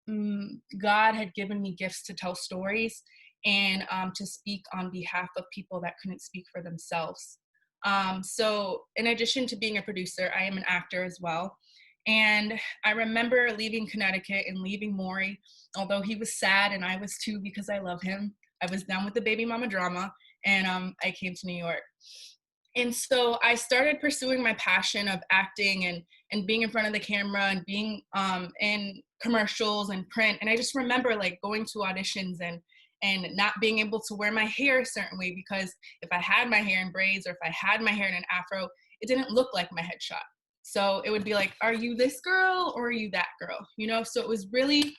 God had given me gifts to tell stories and to speak on behalf of people that couldn't speak for themselves. So in addition to being a producer, I am an actor as well. And I remember leaving Connecticut and leaving Maury, although he was sad and I was too, because I love him. I was done with the baby mama drama, and I came to New York. And so I started pursuing my passion of acting and being in front of the camera and being in commercials and print. And I just remember like going to auditions and not being able to wear my hair a certain way, because if I had my hair in braids or if I had my hair in an afro, it didn't look like my headshot. So it would be like, are you this girl or are you that girl? You know, so it was really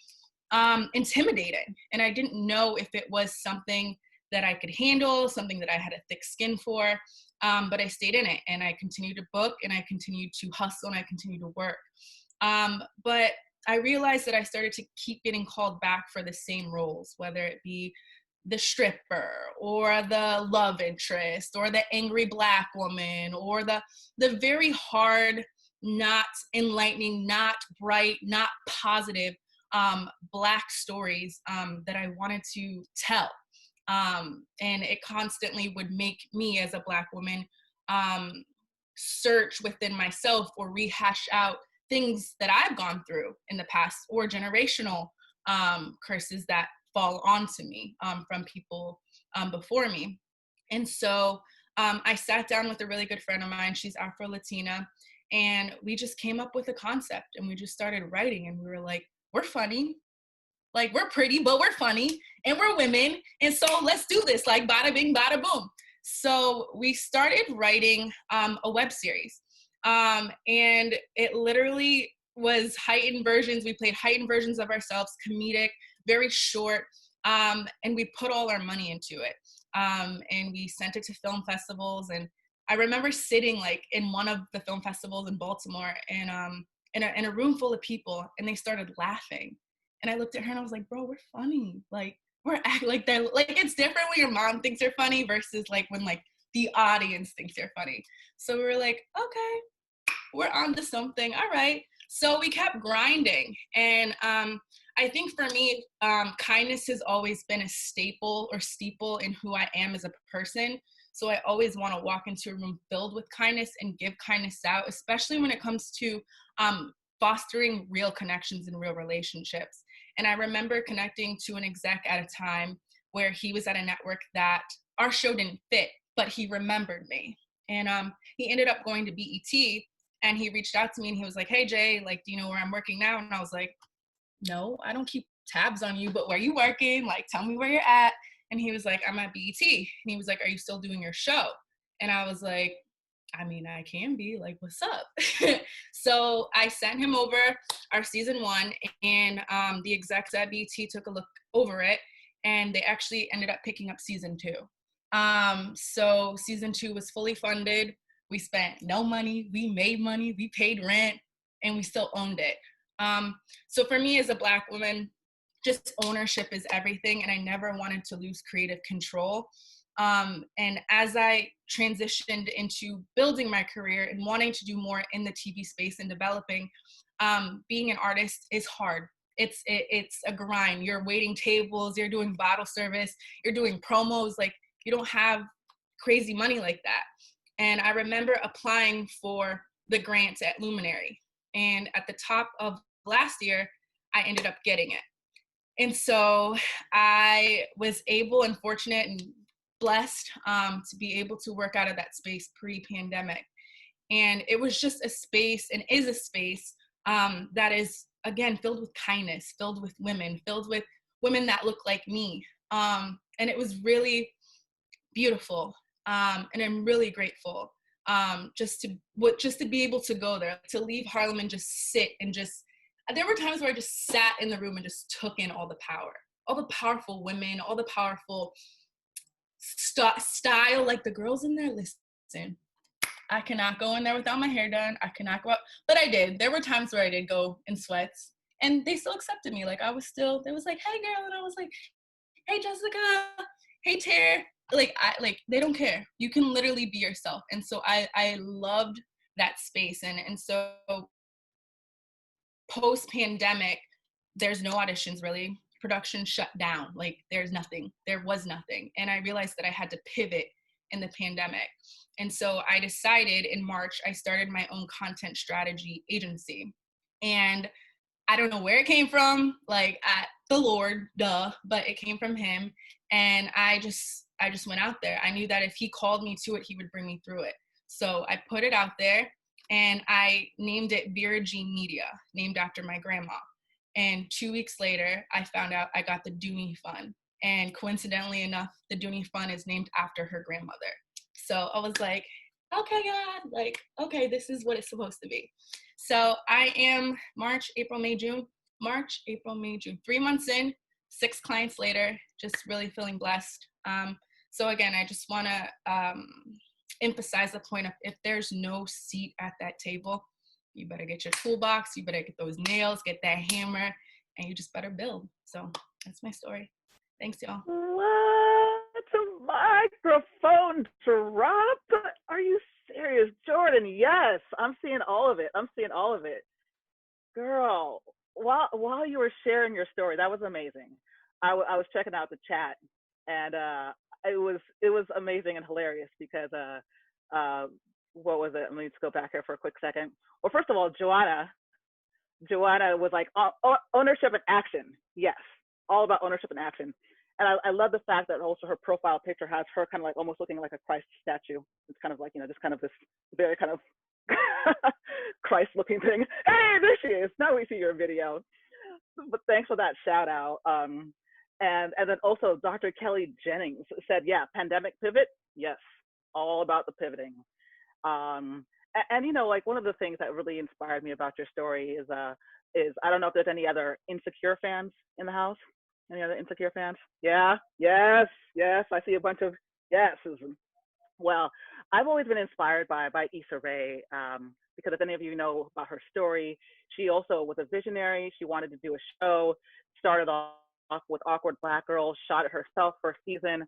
intimidating. And I didn't know if it was something that I could handle, something that I had a thick skin for. But I stayed in it, and I continued to book, and I continued to hustle, and I continued to work. But I realized that I started to keep getting called back for the same roles, whether it be the stripper or the love interest or the angry Black woman or the very hard, not enlightening, not bright, not positive Black stories that I wanted to tell. And it constantly would make me as a Black woman search within myself or rehash out things that I've gone through in the past, or generational curses that fall onto me from people before me. And so I sat down with a really good friend of mine. She's Afro-Latina. And we just came up with a concept, and we just started writing, and we were like, we're funny. Like, we're pretty, but we're funny, and we're women. And so let's do this, like bada bing, bada boom. So we started writing a web series. And it literally was heightened versions. We played heightened versions of ourselves, comedic, very short. And we put all our money into it. And we sent it to film festivals. And I remember sitting like in one of the film festivals in Baltimore, and in a room full of people, and they started laughing. And I looked at her and I was like, bro, we're funny. Like, we're acting like they're like, it's different when your mom thinks you're funny versus like when like the audience thinks you're funny. So we were like, okay, we're on to something. All right. So we kept grinding. And I think for me, kindness has always been a staple or steeple in who I am as a person. So I always want to walk into a room filled with kindness and give kindness out, especially when it comes to fostering real connections and real relationships. And I remember connecting to an exec at a time where he was at a network that our show didn't fit, but he remembered me. And he ended up going to BET, and he reached out to me and he was like, hey, Jay, like, do you know where I'm working now? And I was like, no, I don't keep tabs on you, but where are you working? Like, tell me where you're at. And he was like, I'm at BET. And he was like, are you still doing your show? And I was like, I mean, I can be, like, what's up? So I sent him over our season 1, and the execs at BET took a look over it, and they actually ended up picking up season 2. So season 2 was fully funded. We spent no money, we made money, we paid rent, and we still owned it. So for me as a Black woman, just ownership is everything, and I never wanted to lose creative control. And as I transitioned into building my career and wanting to do more in the TV space and developing, being an artist is hard. It's a grind. You're waiting tables, you're doing bottle service, you're doing promos. Like, you don't have crazy money like that. And I remember applying for the grants at Luminary. And at the top of last year, I ended up getting it. And so I was able and fortunate and blessed to be able to work out of that space pre-pandemic. And it was just a space, and is a space that is, again, filled with kindness, filled with women that look like me. And it was really beautiful. And I'm really grateful just to be able to go there, to leave Harlem and just sit and just, there were times where I just sat in the room and just took in all the power, all the powerful women, all the powerful style. Like, the girls in there, listen, I cannot go in there without my hair done. I cannot go out, but I did. There were times where I did go in sweats, and they still accepted me. Like, I was still, they was like, hey girl, and I was like, hey Jessica, hey Tara, like they don't care. You can literally be yourself. And so I loved that space. And so post pandemic, there's no auditions really. Production shut down. Like there's nothing. There was nothing. And I realized that I had to pivot in the pandemic. And so I decided in March, I started my own content strategy agency. And I don't know where it came from, like at the Lord, duh, but it came from him. And I just went out there. I knew that if he called me to it, he would bring me through it. So I put it out there and I named it Vera Jean Media, named after my grandma. And 2 weeks later, I found out I got the Dooney Fund. And coincidentally enough, the Dooney Fund is named after her grandmother. So I was like, okay, God, like, okay, this is what it's supposed to be. So I am March, April, May, June. 3 months in, 6 clients later, just really feeling blessed. So again, I just want to emphasize the point of if there's no seat at that table, you better get your toolbox, you better get those nails, get that hammer, and you just better build. So that's my story. Thanks, y'all. What a microphone drop? Are you serious? Jordan, yes. I'm seeing all of it. Girl, while you were sharing your story, that was amazing. I was checking out the chat, and it was amazing and hilarious because what was it? Let me just go back here for a quick second. Well, first of all, Joanna was like, ownership and action. Yes, all about ownership and action. And I love the fact that also her profile picture has her kind of like almost looking like a Christ statue. It's kind of like, just kind of this very kind of Christ looking thing. Hey, there she is. Now we see your video. But thanks for that shout out. And then also Dr. Kelly Jennings said, yeah, pandemic pivot. Yes, all about the pivoting. And like one of the things that really inspired me about your story is I don't know if there's any other Insecure fans in the house. Any other Insecure fans? Yeah, yes. I see a bunch of yeses. Well, I've always been inspired by Issa Rae because if any of you know about her story, she also was a visionary. She wanted to do a show, started off with Awkward Black Girl, shot it herself for a season,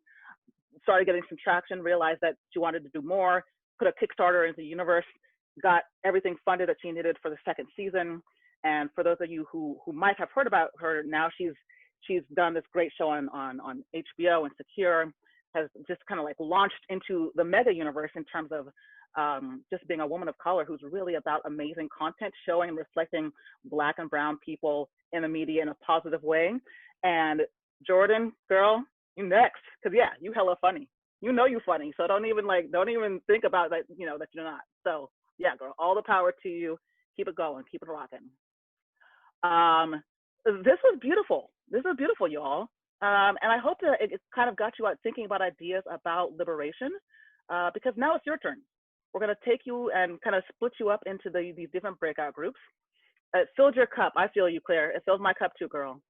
started getting some traction, realized that she wanted to do more, put a Kickstarter into the universe, got everything funded that she needed for the second season. And for those of you who might have heard about her, now she's done this great show on HBO, Insecure, has just kind of like launched into the mega universe in terms of just being a woman of color who's really about amazing content, showing and reflecting Black and brown people in the media in a positive way. And Jordan, girl, you next, because yeah, you hella funny. You funny, so don't even think about that, that you're not. So yeah, girl, all the power to you. Keep it going, keep it rocking. This was beautiful. Y'all. And I hope that it kind of got you out thinking about ideas about liberation, because now it's your turn. We're going to take you and kind of split you up into these different breakout groups. It filled your cup. I feel you, Claire. It fills my cup too, girl.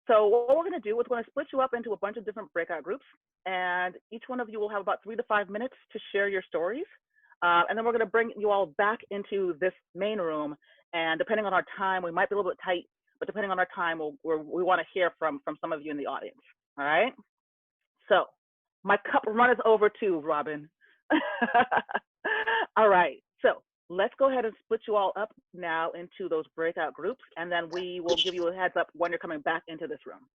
So what we're going to do is we're going to split you up into a bunch of different breakout groups, and each one of you will have about 3 to 5 minutes to share your stories. And then we're going to bring you all back into this main room. And depending on our time, we might be a little bit tight, but depending on our time, we want to hear from some of you in the audience. All right. So my cup runneth over too, Robin. All right. So let's go ahead and split you all up now into those breakout groups, and then we will give you a heads up when you're coming back into this room.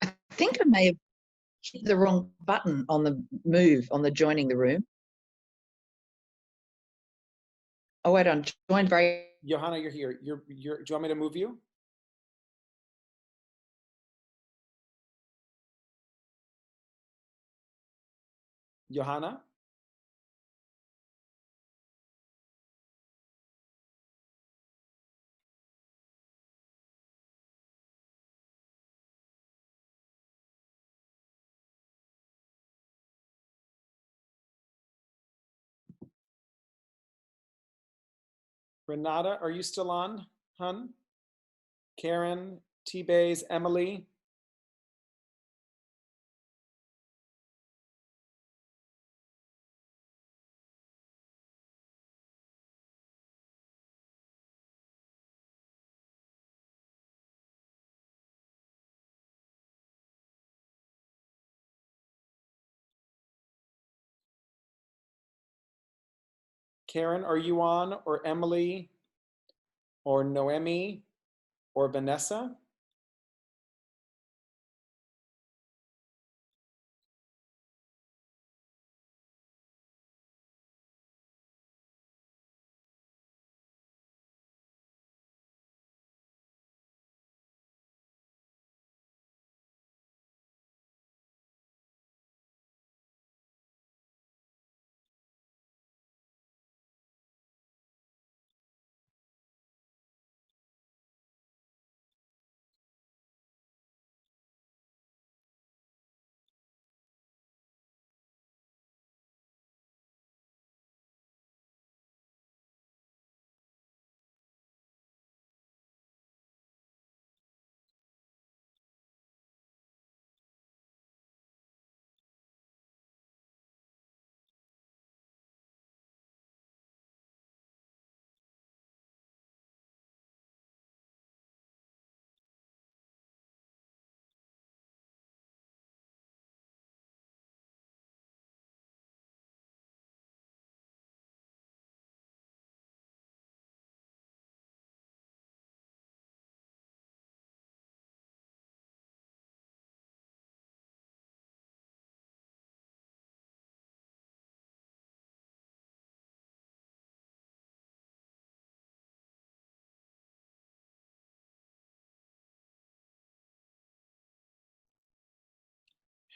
I think I may have hit the wrong button on the move, on the joining the room. Oh, wait on, join very. Johanna, you're here. Do you want me to move you? Johanna? Renata, are you still on, hun? Karen, T-Bays, Emily? Karen, are you on? Or Emily? Or Noemi? Or Vanessa?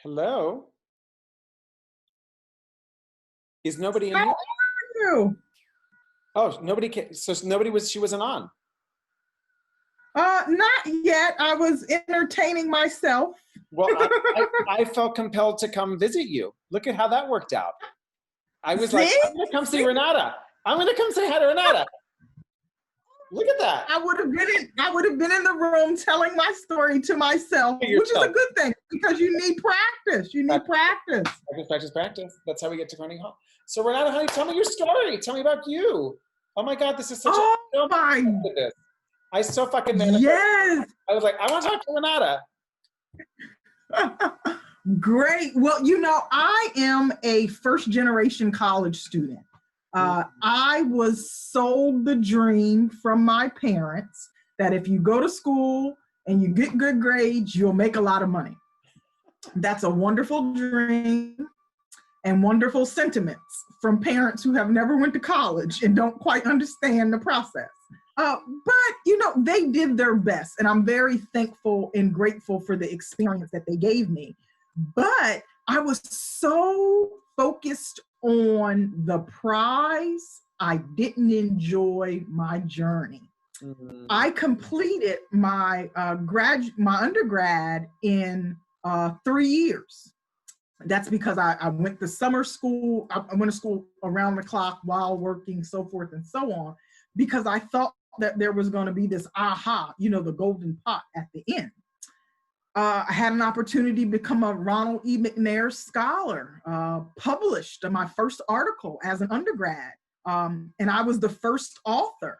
Hello? Is nobody in How here? are you? Oh, nobody can, so nobody was, she wasn't on. Not yet. I was entertaining myself. Well, I felt compelled to come visit you. Look at how that worked out. I was like, See? I'm gonna come see Renata. I'm gonna come say hi to Renata. Look at that. I would have been in the room telling my story to myself, To which is a yourself. good thing because you need practice. You need practice. Practice, practice, practice. That's how we get to Carnegie Hall. So Renata, honey, tell me your story. Tell me about you. Oh my God, this is such Oh my goodness. I so fucking manifested. yes. I was like, I want to talk to Renata. Great. Well, you know, I am a first generation college student. I was sold the dream from my parents that if you go to school and you get good grades, you'll make a lot of money. That's a wonderful dream and wonderful sentiments from parents who have never went to college and don't quite understand the process. But, you know, they did their best, and I'm very thankful and grateful for the experience that they gave me. But I was so focused on the prize, I didn't enjoy my journey. I completed my undergrad in 3 years. That's because I went to summer school. I went to school around the clock while working, so forth and so on, because I thought that there was going to be this aha, you know, the golden pot at the end. I had an opportunity to become a Ronald E. McNair Scholar, published my first article as an undergrad, and I was the first author.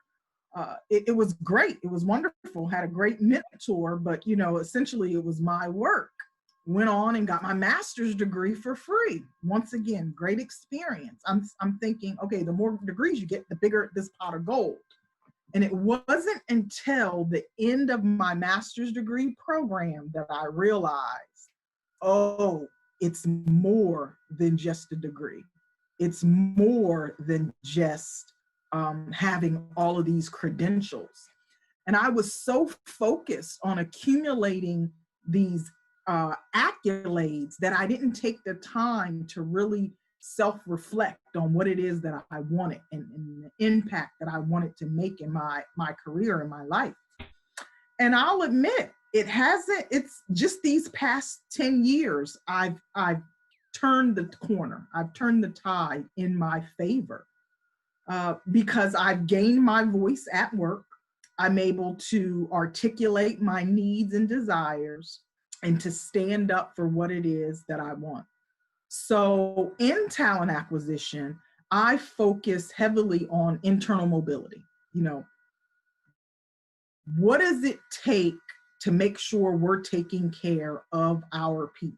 It was great. It was wonderful. Had a great mentor, but you know, essentially it was my work. Went on and got my master's degree for free. Once again, great experience. I'm thinking, okay, the more degrees you get, the bigger this pot of gold. And it wasn't until the end of my master's degree program that I realized, oh, it's more than just a degree. It's more than just having all of these credentials. And I was so focused on accumulating these accolades that I didn't take the time to really self-reflect on what it is that I wanted and the impact that I wanted to make in my career and my life. And I'll admit, it's just these past 10 years, I've turned the corner. I've turned the tide in my favor because I've gained my voice at work. I'm able to articulate my needs and desires and to stand up for what it is that I want. So in talent acquisition, I focus heavily on internal mobility. You know, what does it take to make sure we're taking care of our people?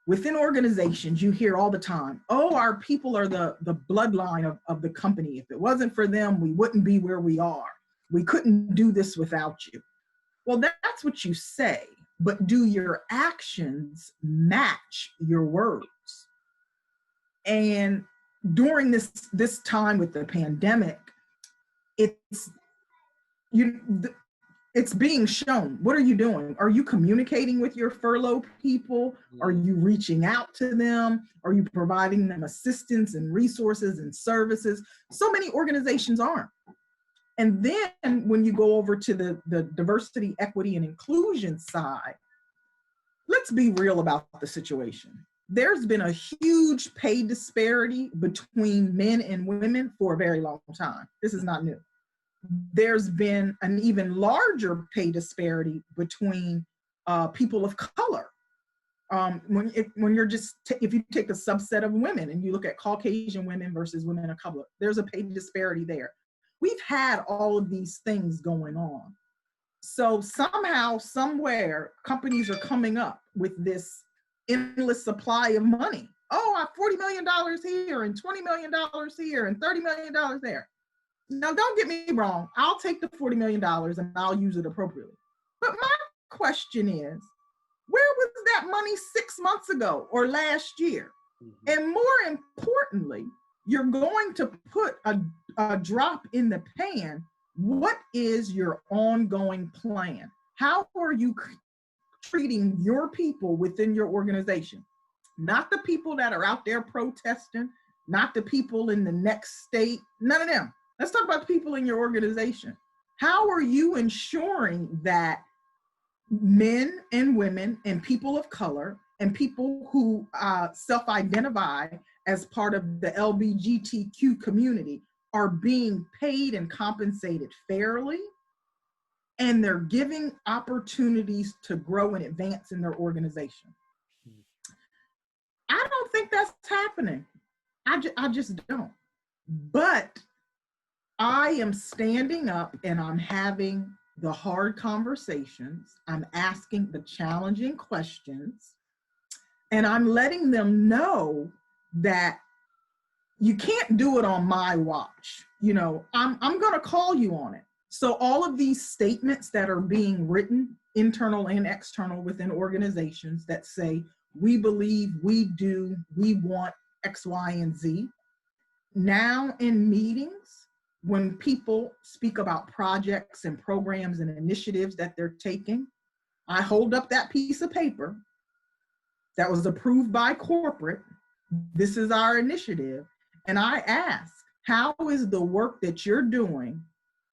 within organizations, you hear all the time, oh, our people are the bloodline of the company. If it wasn't for them, we wouldn't be where we are. We couldn't do this without you. Well, that's what you say, but do your actions match your words? And during this time with the pandemic, it's being shown. What are you doing? Are you communicating with your furloughed people? Are you reaching out to them? Are you providing them assistance and resources and services? So many organizations aren't. And then when you go over to the diversity, equity, and inclusion side, let's be real about the situation. There's been a huge pay disparity between men and women for a very long time. This is not new. There's been an even larger pay disparity between people of color. When you're if you take a subset of women and you look at Caucasian women versus women of color, there's a pay disparity there. We've had all of these things going on. So somehow, somewhere, companies are coming up with this endless supply of money. Oh, $40 million here and $20 million here and $30 million there. Now, don't get me wrong. I'll take the $40 million and I'll use it appropriately. But my question is, where was that money 6 months ago or last year? And more importantly, you're going to put a drop in the pan. What is your ongoing plan? How are you treating your people within your organization? Not the people that are out there protesting, not the people in the next state, none of them. Let's talk about the people in your organization. How are you ensuring that men and women and people of color and people who self-identify as part of the LGBTQ community are being paid and compensated fairly, and they're giving opportunities to grow and advance in their organization? I don't think that's happening. I just don't. But I am standing up and I'm having the hard conversations. I'm asking the challenging questions, and I'm letting them know that you can't do it on my watch. You know, I'm going to call you on it. So all of these statements that are being written, internal and external within organizations, that say, we believe, we do, we want X, Y, and Z. Now in meetings, when people speak about projects and programs and initiatives that they're taking, I hold up that piece of paper that was approved by corporate. This is our initiative. And I ask, how is the work that you're doing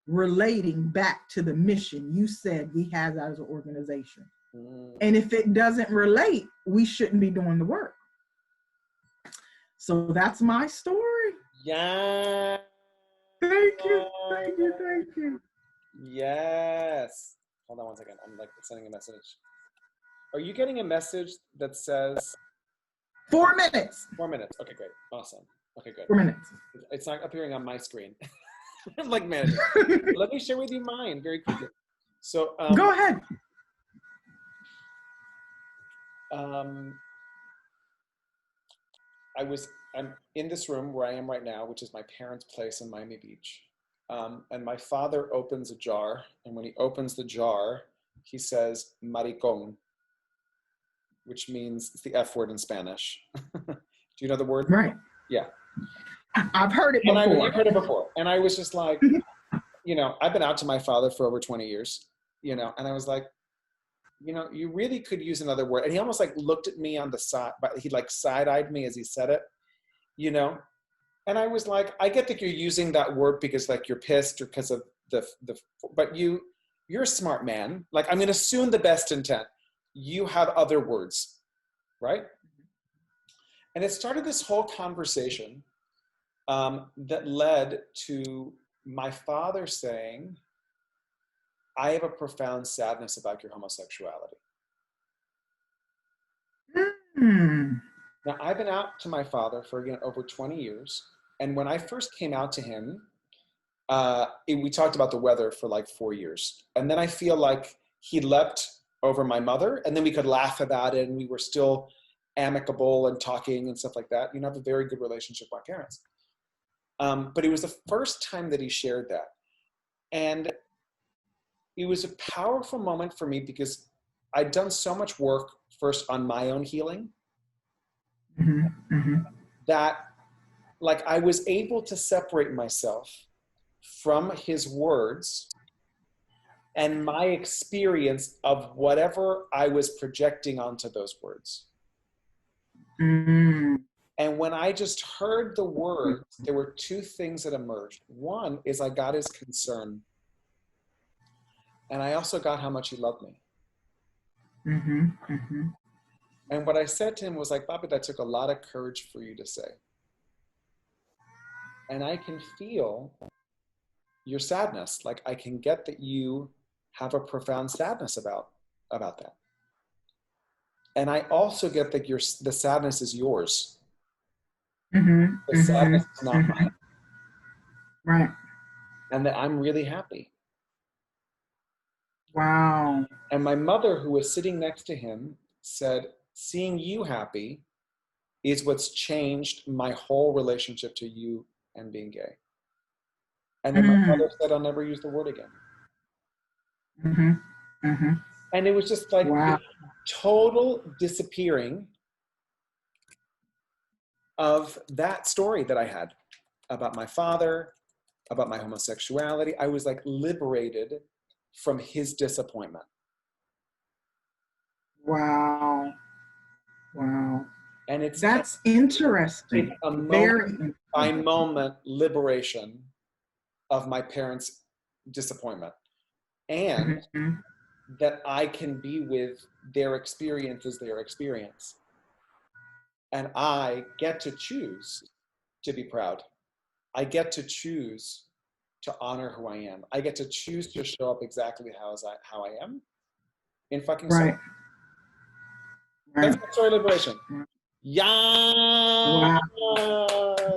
relating back to the mission you said we have as an organization? And if it doesn't relate, we shouldn't be doing the work. So that's my story. Yeah. Thank you, thank you, thank you. Yes. Hold on one second. I'm like sending a message. Are you getting a message that says 4 minutes? 4 minutes. Okay, great. Awesome. Okay, good. 4 minutes. It's not appearing on my screen. I'm like, man, let me share with you mine very quickly. So go ahead. I'm in this room where I am right now, which is my parents' place in Miami Beach. And my father opens a jar, and when he opens the jar, he says, maricón, which means it's the F word in Spanish. Do you know the word? Right. Yeah. I've heard it before. I've heard it before. And I was just like, you know, I've been out to my father for over 20 years, you know, and I was like, you know, you really could use another word. And he almost like looked at me on the side, but he like side-eyed me as he said it, you know? And I was like, I get that you're using that word because like you're pissed or because of but you're a smart man. Like, I'm going to assume the best intent. You have other words, right? And it started this whole conversation that led to my father saying, I have a profound sadness about your homosexuality. Now, I've been out to my father for, again, over 20 years. And when I first came out to him, we talked about the weather for like 4 years. And then I feel like he leapt over my mother, and then we could laugh about it, and we were still amicable and talking and stuff like that. You know, I have a very good relationship with my parents. But it was the first time that he shared that. And it was a powerful moment for me because I'd done so much work first on my own healing that like I was able to separate myself from his words and my experience of whatever I was projecting onto those words. And when I just heard the words, there were two things that emerged. One is I got his concern. And I also got how much he loved me. And what I said to him was like, Bobby, that took a lot of courage for you to say. And I can feel your sadness. Like I can get that you have a profound sadness about that. And I also get that the sadness is yours. The sadness is not mine. Right. And that I'm really happy. Wow. And my mother, who was sitting next to him, said, seeing you happy is what's changed my whole relationship to you and being gay. And then my mother said, I'll never use the word again. And it was just like wow. total disappearing of that story that I had about my father, about my homosexuality. I was like liberated from his disappointment. Wow. Wow. And that's interesting. It's a moment by moment liberation of my parents' disappointment. And that I can be with their experience as their experience. And I get to choose to be proud. I get to choose to honor who I am. I get to choose to show up exactly how I am in fucking right. That's my story of liberation. Yeah. Wow.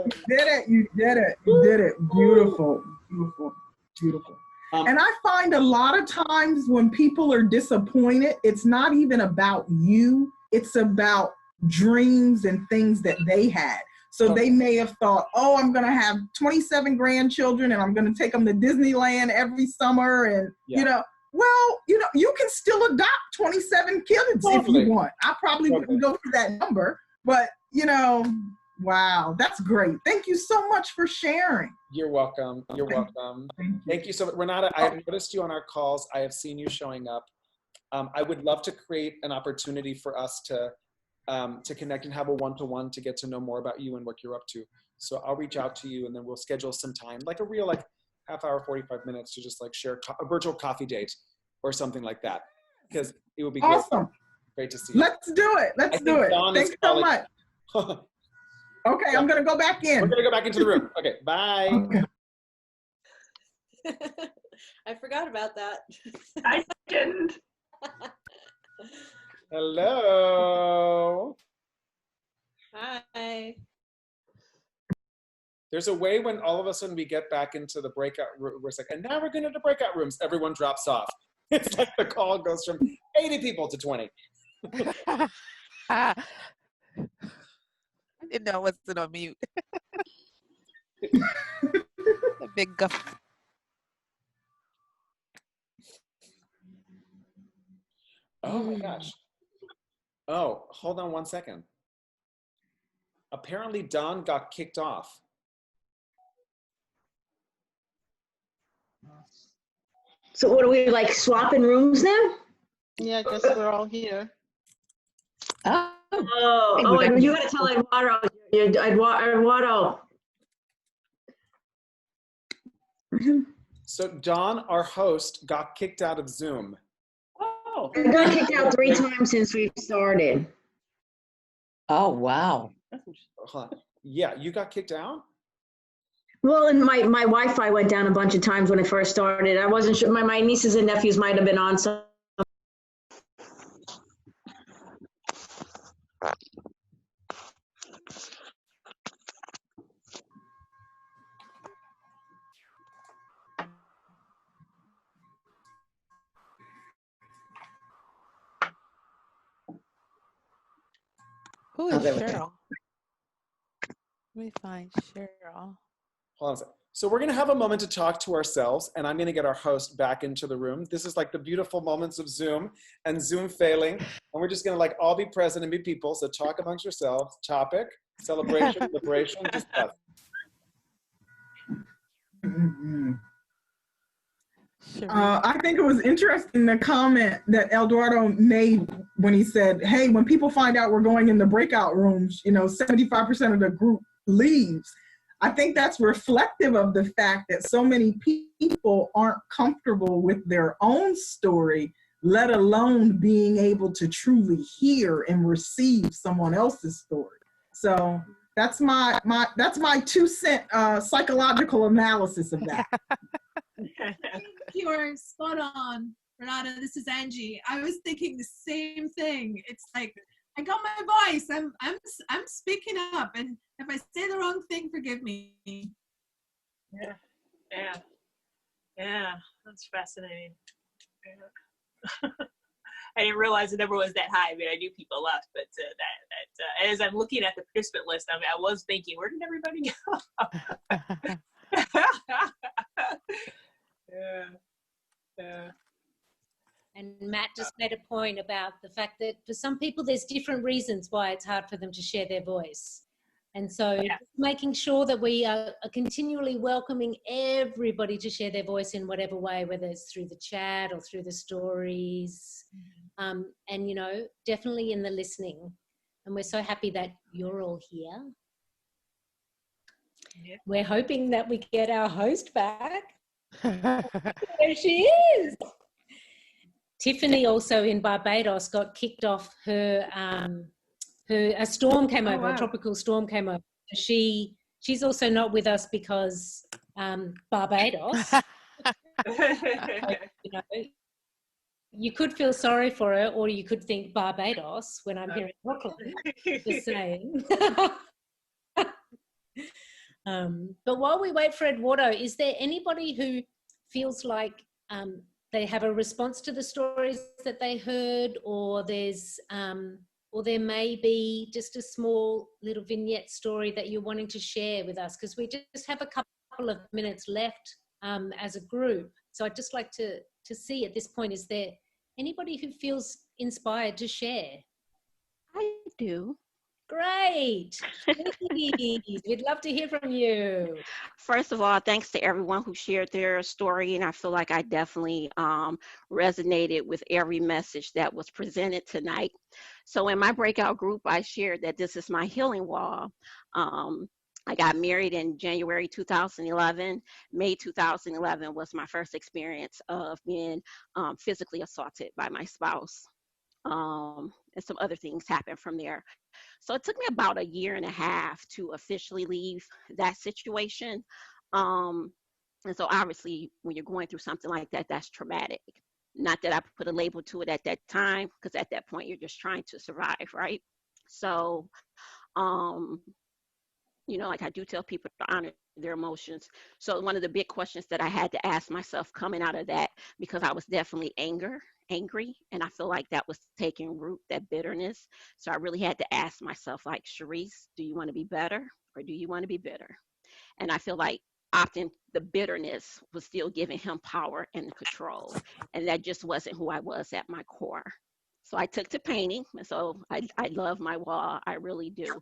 You did it. You did it. You did it. Beautiful. Beautiful. Beautiful. And I find a lot of times when people are disappointed, it's not even about you. It's about dreams and things that they had. So they may have thought, oh, I'm going to have 27 grandchildren and I'm going to take them to Disneyland every summer. And, you know, well, you know, you can still adopt 27 kids if you want. I probably wouldn't go for that number, but, you know, wow, that's great. Thank you so much for sharing. You're welcome. You're welcome. Thank you so much. Renata, I have noticed you on our calls. I have seen you showing up. I would love to create an opportunity for us to connect and have a one-to-one to get to know more about you and what you're up to. So I'll reach out to you and then we'll schedule some time, like a real half hour, 45 minutes to just share a virtual coffee date or something like that. Because it would be awesome. Great to see you. Let's do it. Let's do it. Thanks so much. Okay, I'm going to go back in. We're going to go back into the room. Okay, bye. Okay. I forgot about that. I didn't. Hello. Hi. There's a way when all of a sudden we get back into the breakout room, we're like, and now we're going to the breakout rooms. Everyone drops off. It's like the call goes from 80 people to 20. I didn't know I wasn't on mute. A big guff. Oh my gosh. Oh, hold on 1 second. Apparently Don got kicked off. So what are we swapping rooms now? Yeah, I guess we're all here. Oh, and you gotta tell Eduardo. Eduardo. So Don, our host, got kicked out of Zoom. Oh. I got kicked out 3 times since we started. Oh, wow. Yeah, you got kicked out? Well, and my Wi-Fi went down a bunch of times when it first started. I wasn't sure. My nieces and nephews might have been on some. Who Oh, is there we go. Cheryl? Let me find Cheryl. Hold on a second. So we're going to have a moment to talk to ourselves, and I'm going to get our host back into the room. This is like the beautiful moments of Zoom and Zoom failing. And we're just going to like all be present and be people. So talk amongst yourselves. Topic, celebration, liberation, discuss. I think it was interesting the comment that Eduardo made when he said, hey, when people find out we're going in the breakout rooms, 75% of the group leaves. I think that's reflective of the fact that so many people aren't comfortable with their own story, let alone being able to truly hear and receive someone else's story. So that's my 2-cent psychological analysis of that. You are spot on, Renata. This is Angie. I was thinking the same thing. It's like I got my voice. I'm speaking up, and if I say the wrong thing, forgive me. Yeah. That's fascinating. Yeah. I didn't realize the number was that high. I mean, I knew people left, but as I'm looking at the participant list, I was thinking, where did everybody go? Yeah. And Matt just made a point about the fact that for some people, there's different reasons why it's hard for them to share their voice. And so making sure that we are continually welcoming everybody to share their voice in whatever way, whether it's through the chat or through the stories, and, definitely in the listening. And we're so happy that you're all here. Yep. We're hoping that we get our host back. There she is. Tiffany, also in Barbados, got kicked off a storm came over, a tropical storm came over. She's also not with us because Barbados. You could feel sorry for her, or you could think Barbados when I'm here in Brooklyn. Just saying. But while we wait for Eduardo, is there anybody who feels like they have a response to the stories that they heard, or there may be just a small little vignette story that you're wanting to share with us? Because we just have a couple of minutes left as a group. So I'd just like to see at this point, is there anybody who feels inspired to share? I do. Great. Please, we'd love to hear from you. First of all, thanks to everyone who shared their story. And I feel like I definitely resonated with every message that was presented tonight. So in my breakout group, I shared that this is my healing wall. I got married in January 2011. May 2011 was my first experience of being physically assaulted by my spouse. And some other things happened from there. So it took me about 1.5 years to officially leave that situation. And so obviously when you're going through something like that, that's traumatic. Not that I put a label to it at that time, because at that point you're just trying to survive, right? So, like I do tell people to honor their emotions. So one of the big questions that I had to ask myself coming out of that, because I was definitely angry, and I feel like that was taking root, that bitterness. So I really had to ask myself, like, Sharice, do you want to be better, or do you want to be bitter? And I feel like often the bitterness was still giving him power and control, and that just wasn't who I was at my core. So I took to painting, and so I love my wall. I really do.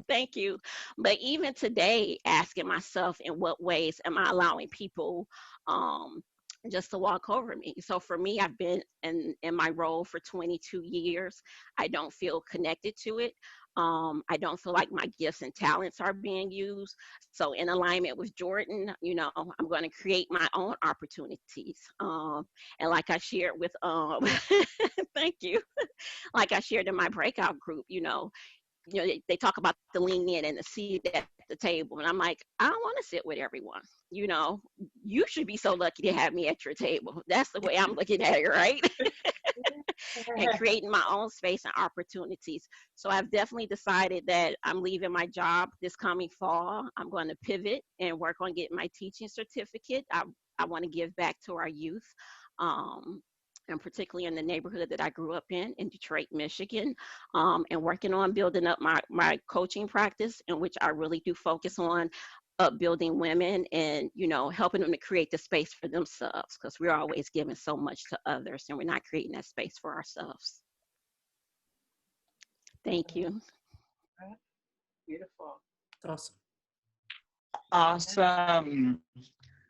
Thank you. But even today, asking myself, in what ways am I allowing people just to walk over me? So for me, I've been in my role for 22 years. I don't feel connected to it. I don't feel like my gifts and talents are being used. So in alignment with Jordan, I'm going to create my own opportunities. And like I shared with, thank you. Like I shared in my breakout group, they talk about the lean in and the seat at the table. And I'm like, I don't want to sit with everyone. You should be so lucky to have me at your table. That's the way I'm looking at it, right? And creating my own space and opportunities. So I've definitely decided that I'm leaving my job this coming fall. I'm going to pivot and work on getting my teaching certificate. I want to give back to our youth. and particularly in the neighborhood that I grew up in Detroit, Michigan, and working on building up my coaching practice, in which I really do focus on upbuilding women and, helping them to create the space for themselves, because we're always giving so much to others and we're not creating that space for ourselves. Thank you. Beautiful. Awesome. Awesome.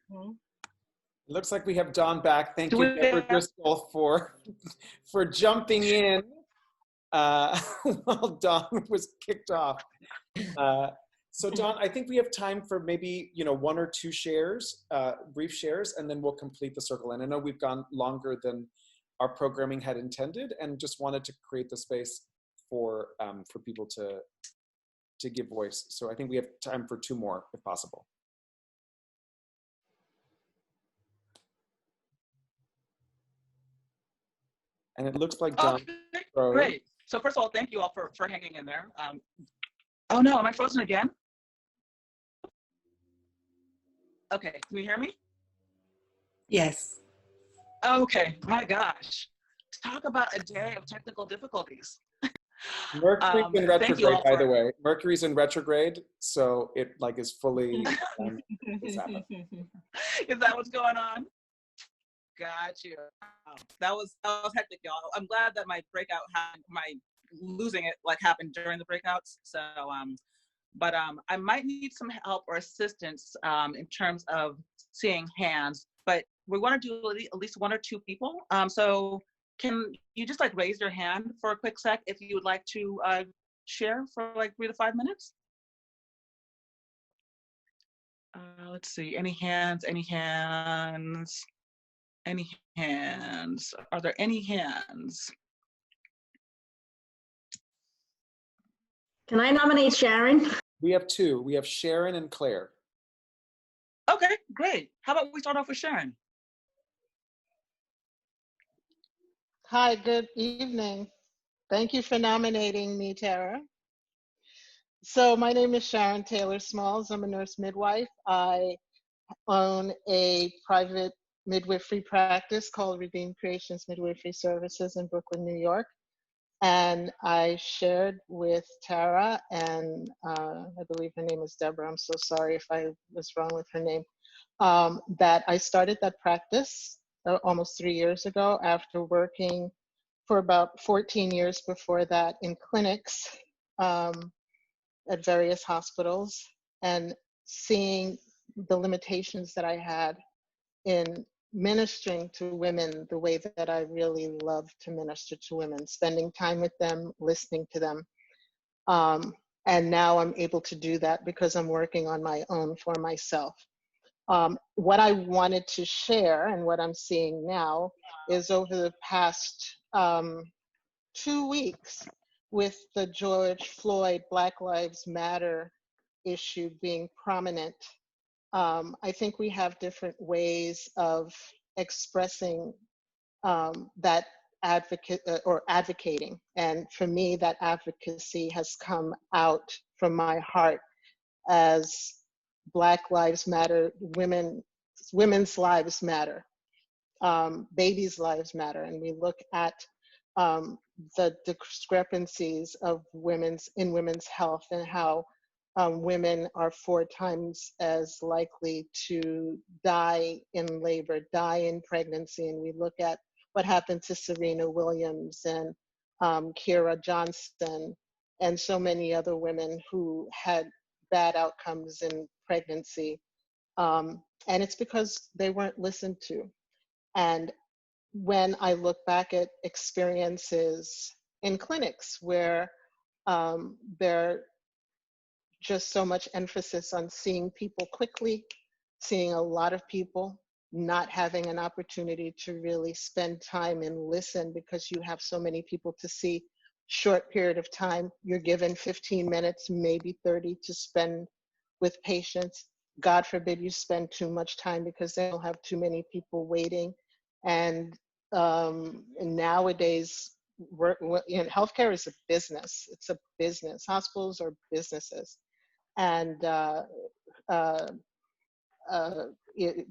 It looks like we have Dawn back. Thank you, Deborah Driscoll, for jumping in while Dawn was kicked off. So Dawn, I think we have time for maybe one or two shares, brief shares, and then we'll complete the circle. And I know we've gone longer than our programming had intended, and just wanted to create the space for people to give voice. So I think we have time for two more, if possible. And it looks like Dawn. Okay, great. So first of all, thank you all for hanging in there. Oh no, am I frozen again? Okay, can you hear me? Yes. Okay, my gosh. Talk about a day of technical difficulties. Mercury's in retrograde, by the way. Mercury's in retrograde, so it is fully. Is that what's going on? Got you. That was hectic, y'all. I'm glad that my breakout losing it happened during the breakouts. So, but I might need some help or assistance in terms of seeing hands. But we want to do at least one or two people. So can you just raise your hand for a quick sec if you would like to share for 3 to 5 minutes? Let's see. Any hands? Any hands? Any hands? Are there any hands? Can I nominate Sharon? We have two. We have Sharon and Claire. Okay, great. How about we start off with Sharon? Hi, good evening. Thank you for nominating me, Tara. So my name is Sharon Taylor Smalls. I'm a nurse midwife. I own a private midwifery practice called Redeemed Creations Midwifery Services in Brooklyn, New York. And I shared with Tara, and I believe her name is Deborah, I'm so sorry if I was wrong with her name, that I started that practice almost 3 years ago after working for about 14 years before that in clinics at various hospitals, and seeing the limitations that I had in ministering to women the way that I really love to minister to women, spending time with them, listening to them. And now I'm able to do that because I'm working on my own for myself. What I wanted to share and what I'm seeing now is over the past 2 weeks, with the George Floyd Black Lives Matter issue being prominent, I think we have different ways of expressing that advocating. And for me, that advocacy has come out from my heart as Black Lives Matter, women's lives matter, babies' lives matter. And we look at the discrepancies of women's health, and how women are 4 times as likely to die in labor, die in pregnancy. And we look at what happened to Serena Williams and Kira Johnson and so many other women who had bad outcomes in pregnancy. And it's because they weren't listened to. And when I look back at experiences in clinics where there just so much emphasis on seeing people quickly, seeing a lot of people, not having an opportunity to really spend time and listen because you have so many people to see. Short period of time, you're given 15 minutes, maybe 30 to spend with patients. God forbid you spend too much time because they'll have too many people waiting. And nowadays, healthcare is a business. It's a business. Hospitals are businesses. And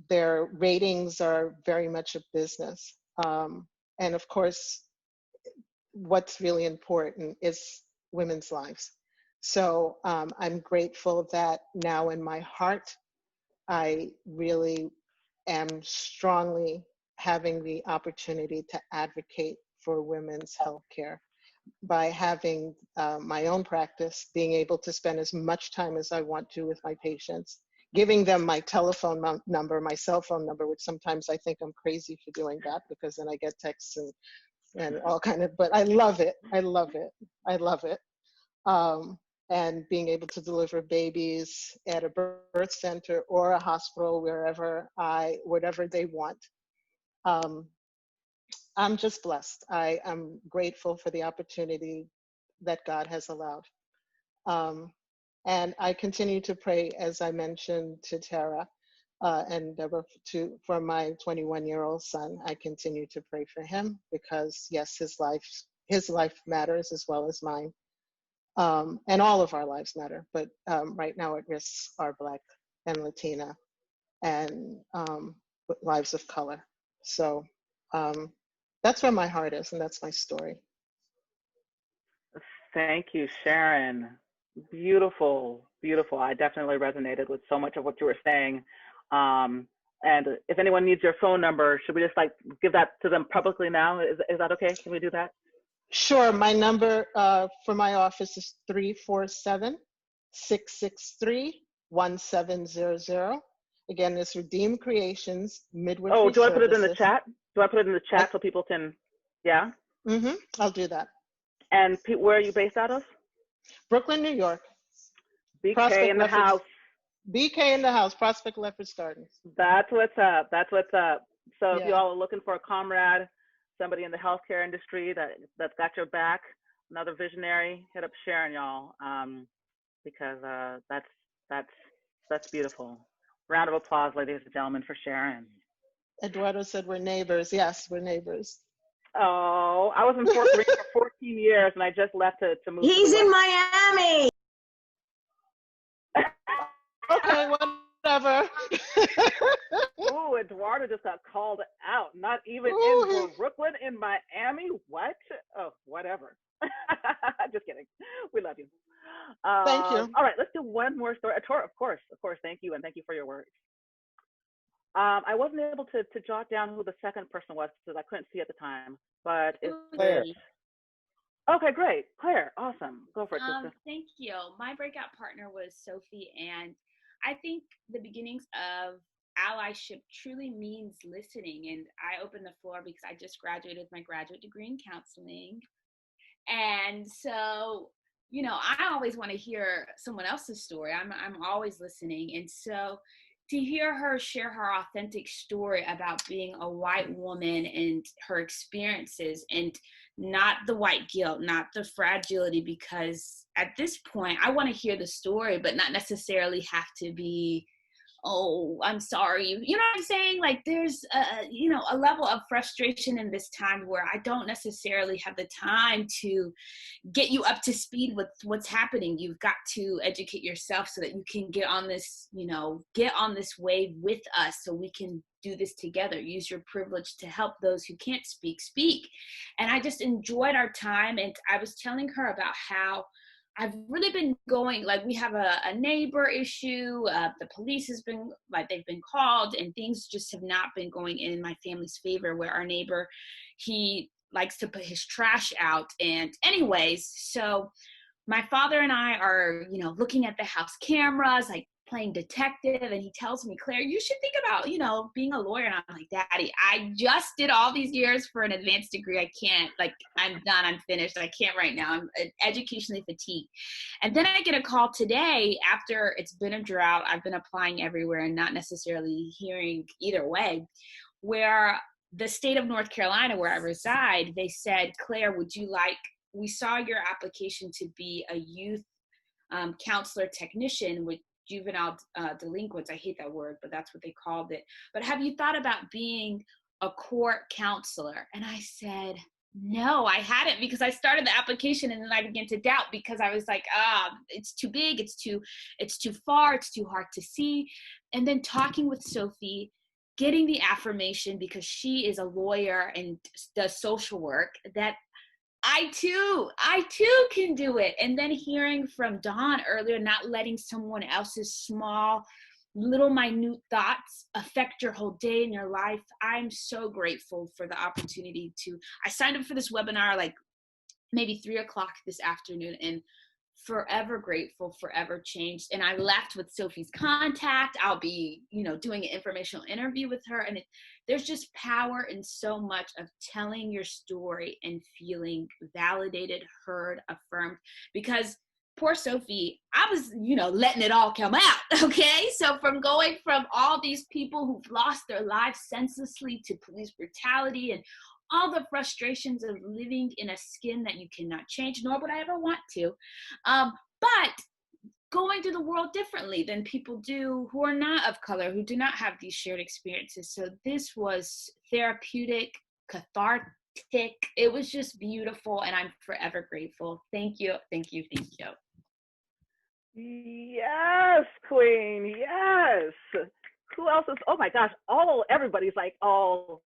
their ratings are very much a business. And of course, what's really important is women's lives. So I'm grateful that now in my heart, I really am strongly having the opportunity to advocate for women's health care by having my own practice, being able to spend as much time as I want to with my patients, giving them my telephone number, my cell phone number, which sometimes I think I'm crazy for doing that because then I get texts and all kind of, but I love it. I love it. I love it. And being able to deliver babies at a birth center or a hospital, whatever they want. I'm just blessed. I am grateful for the opportunity that God has allowed. And I continue to pray, as I mentioned to Tara and Deborah, for my 21-year-old son. I continue to pray for him because, yes, his life matters as well as mine. And all of our lives matter, but right now at risk are Black and Latina and lives of color. So that's where my heart is, and that's my story. Thank you, Sharon. Beautiful, beautiful. I definitely resonated with so much of what you were saying. And if anyone needs your phone number, should we just like give that to them publicly now? Is that okay? Can we do that? Sure. My number for my office is 347-663-1700. Again, it's Redeemed Creations Midwifery Oh, do I put it in the Services. chat? Do I put it in the chat so people can, yeah? Mm-hmm. I'll do that. And where are you based out of? Brooklyn, New York. BK Prospect in the Lefferts, house. BK in the house, Prospect Lefferts Gardens. That's what's up. That's what's up. So if Yeah. you all are looking for a comrade, somebody in the healthcare industry that's got your back, another visionary, hit up Sharon, y'all, because that's beautiful. Round of applause, ladies and gentlemen, for Sharon. Eduardo said we're neighbors. Yes, we're neighbors. Oh, I was in Fort Greene for 14 years, and I just left to move. He's to the in West. Miami. Okay, whatever. Oh, Eduardo just got called out. Not even in Brooklyn, in Miami. What? Oh, whatever. Just kidding. We love you. Thank you. All right, let's do one more story. Of course. Thank you, and thank you for your words. I wasn't able to jot down who the second person was because I couldn't see at the time. But it's Claire. Okay, great. Claire, awesome. Go for it, sister. Thank you. My breakout partner was Sophie, and I think the beginnings of allyship truly means listening. And I opened the floor because I just graduated with my graduate degree in counseling. And so, you know, I always want to hear someone else's story. I'm always listening. And so to hear her share her authentic story about being a white woman and her experiences, and not the white guilt, not the fragility, because at this point I want to hear the story, but not necessarily have to be, oh, I'm sorry. You know what I'm saying? Like there's a level of frustration in this time where I don't necessarily have the time to get you up to speed with what's happening. You've got to educate yourself so that you can get on this wave with us, so we can do this together. Use your privilege to help those who can't speak. And I just enjoyed our time. And I was telling her about how I've really been going, like we have a neighbor issue. The police has been, like they've been called, and things just have not been going in my family's favor, where our neighbor, he likes to put his trash out. And anyways, so my father and I are, looking at the house cameras, like playing detective, and he tells me, Claire, you should think about, being a lawyer. And I'm like, Daddy, I just did all these years for an advanced degree. I can't, I'm done, I'm finished. I can't right now. I'm educationally fatigued. And then I get a call today after it's been a drought. I've been applying everywhere and not necessarily hearing either way, where the state of North Carolina, where I reside, they said, Claire, we saw your application to be a youth counselor technician with juvenile delinquents. I hate that word, but that's what they called it. But have you thought about being a court counselor? And I said, no, I hadn't, because I started the application and then I began to doubt, because I was like, it's too big, it's too far, it's too hard to see. And then talking with Sophie, getting the affirmation because she is a lawyer and does social work that I too can do it. And then hearing from Dawn earlier, not letting someone else's small, little minute thoughts affect your whole day in your life. I'm so grateful for the opportunity I signed up for this webinar like maybe 3:00 this afternoon, and forever grateful, forever changed. And I left with Sophie's contact. I'll be, doing an informational interview with her. And there's just power in so much of telling your story and feeling validated, heard, affirmed, because poor Sophie, I was, letting it all come out. Okay. So from going from all these people who've lost their lives senselessly to police brutality and all the frustrations of living in a skin that you cannot change, nor would I ever want to. But going through the world differently than people do who are not of color, who do not have these shared experiences. So this was therapeutic, cathartic. It was just beautiful, and I'm forever grateful. Thank you, thank you, thank you. Yes, Queen, yes. Who else is, oh my gosh, everybody's like all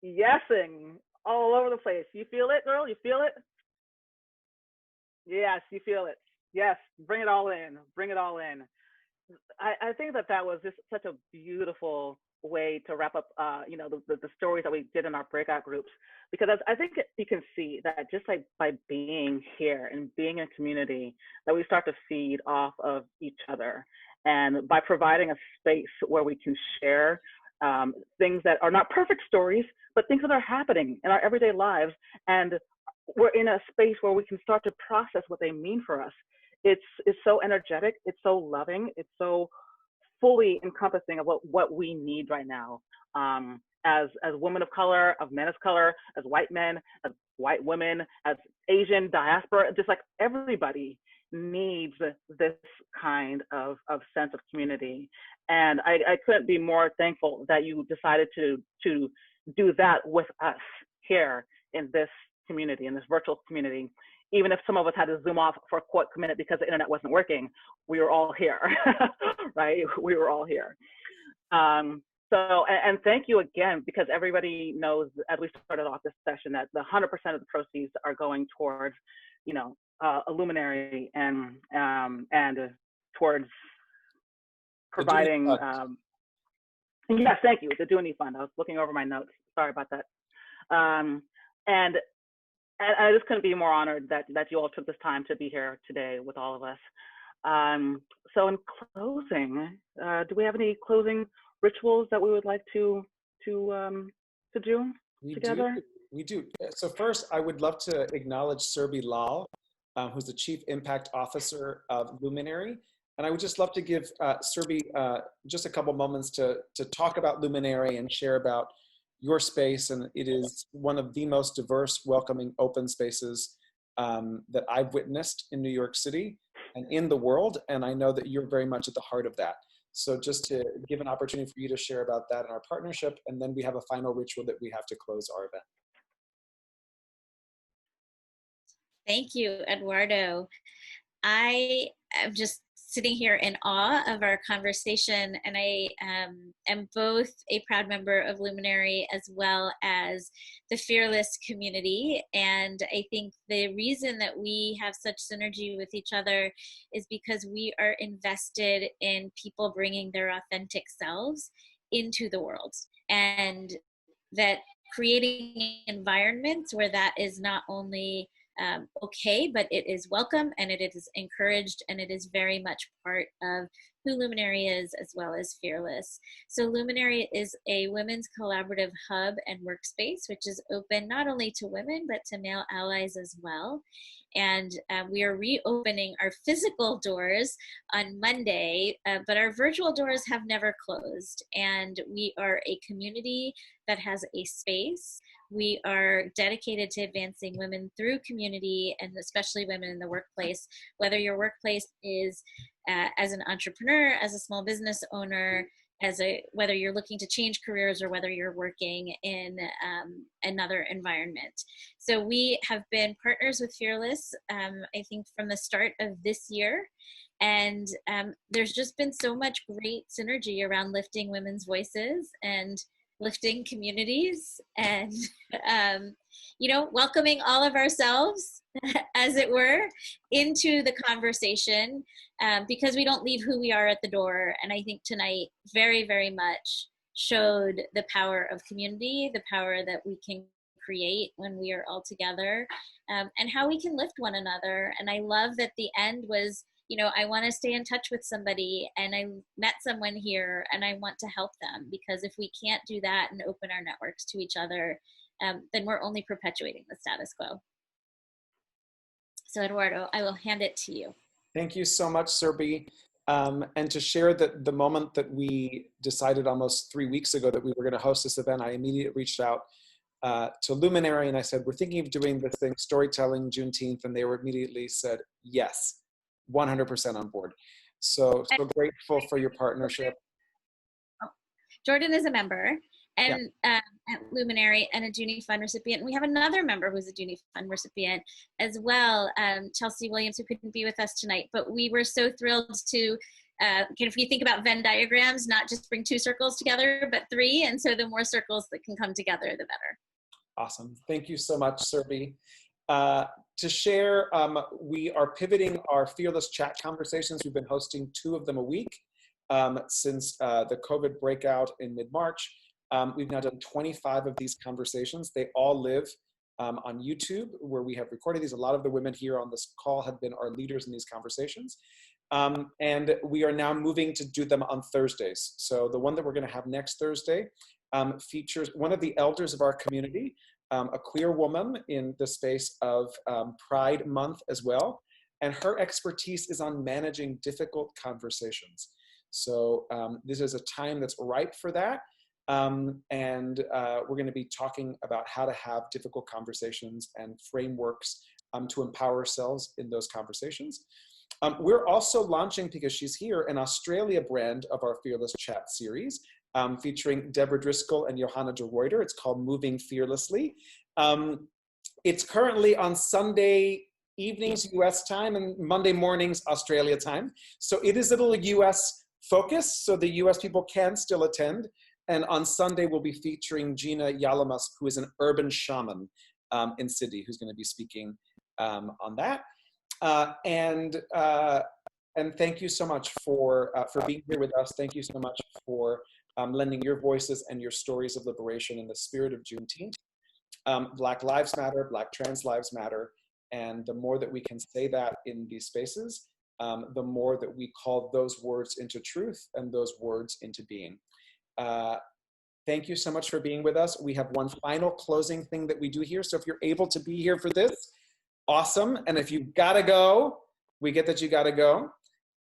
yesing all over the place. You feel it, girl? You feel it? Yes, you feel it. Yes, bring it all in. Bring it all in. I think that was just such a beautiful way to wrap up, the stories that we did in our breakout groups, because I think you can see that just like by being here and being in a community, that we start to feed off of each other, and by providing a space where we can share things that are not perfect stories, but things that are happening in our everyday lives, and we're in a space where we can start to process what they mean for us. It's so energetic, it's so loving, it's so fully encompassing of what we need right now, as women of color, of men of color, as white men, as white women, as Asian diaspora. Just like everybody needs this kind of sense of community. And I couldn't be more thankful that you decided to do that with us here in this community, in this virtual community. Even if some of us had to Zoom off for a quick minute because the internet wasn't working, we were all here, right? We were all here. So, and thank you again, because everybody knows, as we started off this session, that the 100% of the proceeds are going towards, a luminary and towards providing. Yes, thank you. The Dooney Fund. I was looking over my notes. Sorry about that. And I just couldn't be more honored that you all took this time to be here today with all of us. So in closing, do we have any closing rituals that we would like to do together? We do. So first, I would love to acknowledge Surbi Lal, who's the Chief Impact Officer of Luminary. And I would just love to give Surbi just a couple moments to talk about Luminary and share about your space. And it is one of the most diverse, welcoming, open spaces that I've witnessed in New York City and in the world. And I know that you're very much at the heart of that. So just to give an opportunity for you to share about that in our partnership, and then we have a final ritual that we have to close our event. Thank you, Eduardo. I am just sitting here in awe of our conversation, and I am both a proud member of Luminary as well as the Fearless community. And I think the reason that we have such synergy with each other is because we are invested in people bringing their authentic selves into the world, and that creating environments where that is not only okay, but it is welcome and it is encouraged, and it is very much part of who Luminary is as well as Fearless. So Luminary is a women's collaborative hub and workspace, which is open not only to women, but to male allies as well. And we are reopening our physical doors on Monday, but our virtual doors have never closed. And we are a community that has a space. We are dedicated to advancing women through community, and especially women in the workplace, whether your workplace is as an entrepreneur, as a small business owner, whether you're looking to change careers, or whether you're working in another environment. So we have been partners with Fearless, I think from the start of this year. And there's just been so much great synergy around lifting women's voices and lifting communities and, you know, welcoming all of ourselves, as it were, into the conversation, because we don't leave who we are at the door. And I think tonight very, very much showed the power of community, the power that we can create when we are all together, and how we can lift one another. And I love that the end was, you know, I want to stay in touch with somebody and I met someone here and I want to help them, because if we can't do that and open our networks to each other, then we're only perpetuating the status quo. So Eduardo, I will hand it to you. Thank you so much, Serbi. And to share that the moment that we decided almost 3 weeks ago that we were going to host this event, I immediately reached out to Luminary and I said, we're thinking of doing this thing, storytelling, Juneteenth, and they were immediately said, yes, 100% on board. So grateful for your partnership. Jordan is a member and at Luminary and a Junie Fund recipient. We have another member who's a Junie Fund recipient as well, Chelsea Williams, who couldn't be with us tonight. But we were so thrilled to, if you think about Venn diagrams, not just bring 2 circles together, but 3. And so the more circles that can come together, the better. Awesome. Thank you so much, Serbi. To share, we are pivoting our Fearless Chat conversations. We've been hosting 2 of them a week since the COVID breakout in mid-March. We've now done 25 of these conversations. They all live on YouTube, where we have recorded these. A lot of the women here on this call have been our leaders in these conversations. And we are now moving to do them on Thursdays. So the one that we're going to have next Thursday features one of the elders of our community, a queer woman in the space of Pride Month as well. And her expertise is on managing difficult conversations. So this is a time that's ripe for that. And we're going to be talking about how to have difficult conversations and frameworks to empower ourselves in those conversations. We're also launching, because she's here, an Australia brand of our Fearless Chat series, featuring Deborah Driscoll and Johanna de Ruyter. It's called Moving Fearlessly. It's currently on Sunday evenings US time and Monday mornings Australia time. So it is a little US focused, so the US people can still attend. And on Sunday, we'll be featuring Gina Yalamas, who is an urban shaman in Sydney, who's going to be speaking on that. And thank you so much for being here with us. Thank you so much for lending your voices and your stories of liberation in the spirit of Juneteenth. Black Lives Matter, Black Trans Lives Matter. And the more that we can say that in these spaces, the more that we call those words into truth and those words into being. Thank you so much for being with us. We have one final closing thing that we do here. So if you're able to be here for this, awesome. And if you gotta go, we get that you gotta go.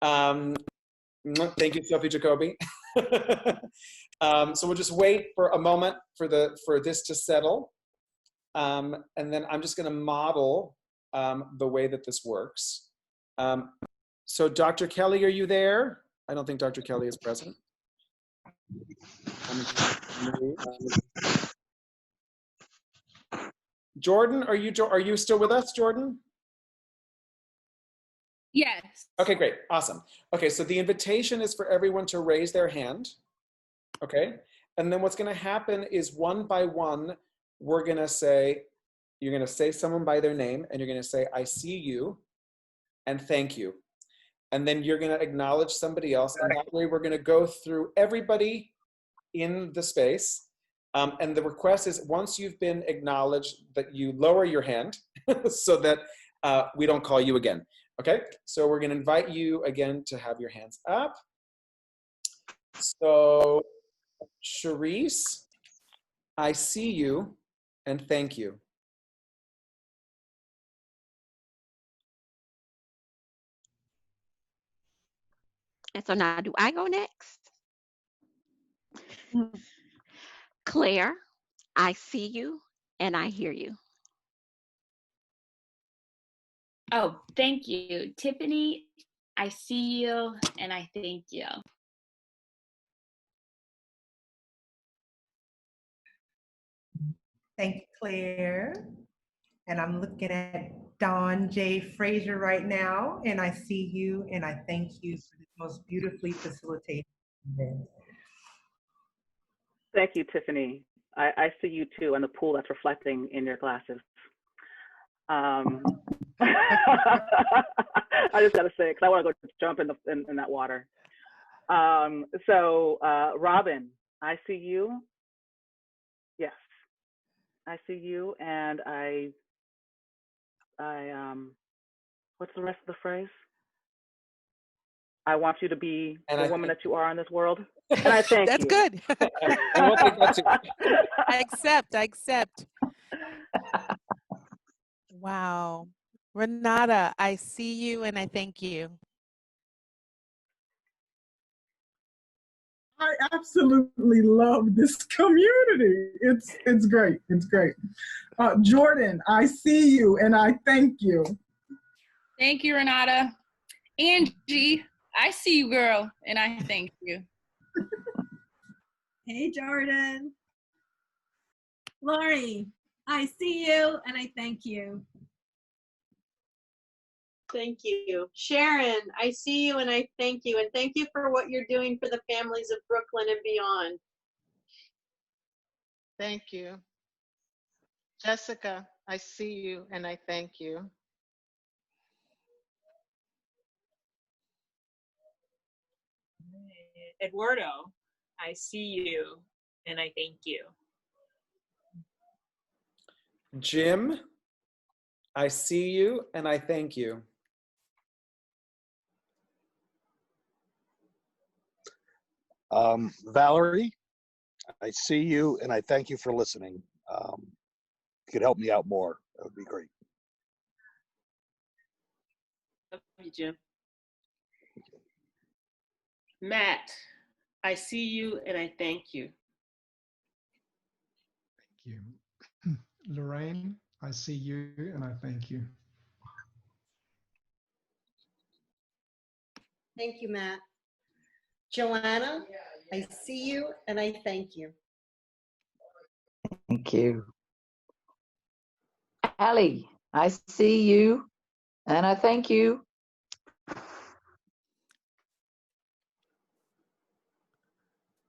Thank you, Sophie Jacoby. So we'll just wait for a moment for this to settle. And then I'm just gonna model the way that this works. So Dr. Kelly, are you there? I don't think Dr. Kelly is present. Jordan, are you still with us, Jordan? Yes. Okay, great, awesome. Okay, so the invitation is for everyone to raise their hand, okay? And then what's gonna happen is one by one, you're gonna say someone by their name and you're gonna say, I see you and thank you. And then you're gonna acknowledge somebody else, and that way we're gonna go through everybody in the space. And the request is, once you've been acknowledged, that you lower your hand so that we don't call you again. Okay, so we're gonna invite you again to have your hands up. So, Charisse, I see you and thank you. And so now, do I go next? Claire, I see you and I hear you. Oh, thank you. Tiffany, I see you and I thank you. Thank you, Claire. And I'm looking at Dawn J. Frazier right now, and I see you, and I thank you for this most beautifully facilitated event. Thank you, Tiffany. I see you too, and the pool that's reflecting in your glasses. I just gotta say, because I want to go jump in that water. Robin, I see you. Yes, I see you, and I what's the rest of the phrase? I want you to be the woman that you are in this world. And I thank That's you. good. And what they got to. I accept. Wow. Renata, I see you and I thank you. I absolutely love this community. It's great. It's great. Jordan, I see you and I thank you. Thank you, Renata. Angie, I see you, girl, and I thank you. Hey, Jordan. Lori, I see you and I thank you. Thank you. Sharon, I see you and I thank you. And thank you for what you're doing for the families of Brooklyn and beyond. Thank you. Jessica, I see you and I thank you. Eduardo, I see you and I thank you. Jim, I see you and I thank you. Valerie, I see you and I thank you for listening. If you could help me out more, that would be great. Love you, Jim. Matt, I see you and I thank you. Thank you. Lorraine, I see you and I thank you. Thank you, Matt. Joanna, I see you and I thank you. Thank you. Allie, I see you and I thank you.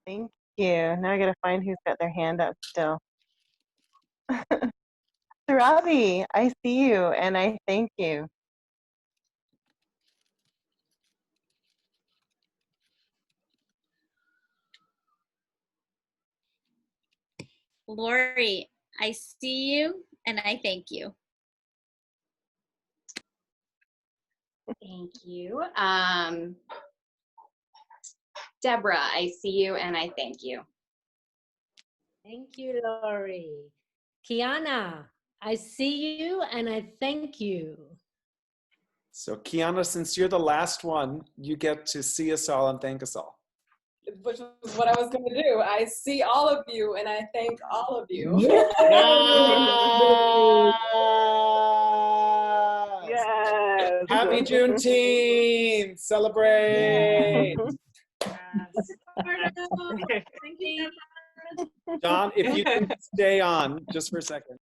Thank you. Now I gotta find who's got their hand up still. Robbie, I see you and I thank you. Lori, I see you and I thank you. Thank you. Deborah, I see you and I thank you. Thank you, Lori. Kiana, I see you and I thank you. So Kiana, since you're the last one, you get to see us all and thank us all. Which was what I was going to do. I see all of you and I thank all of you. Yes. Happy Juneteenth! Celebrate! Thank you. John, if you can stay on just for a second.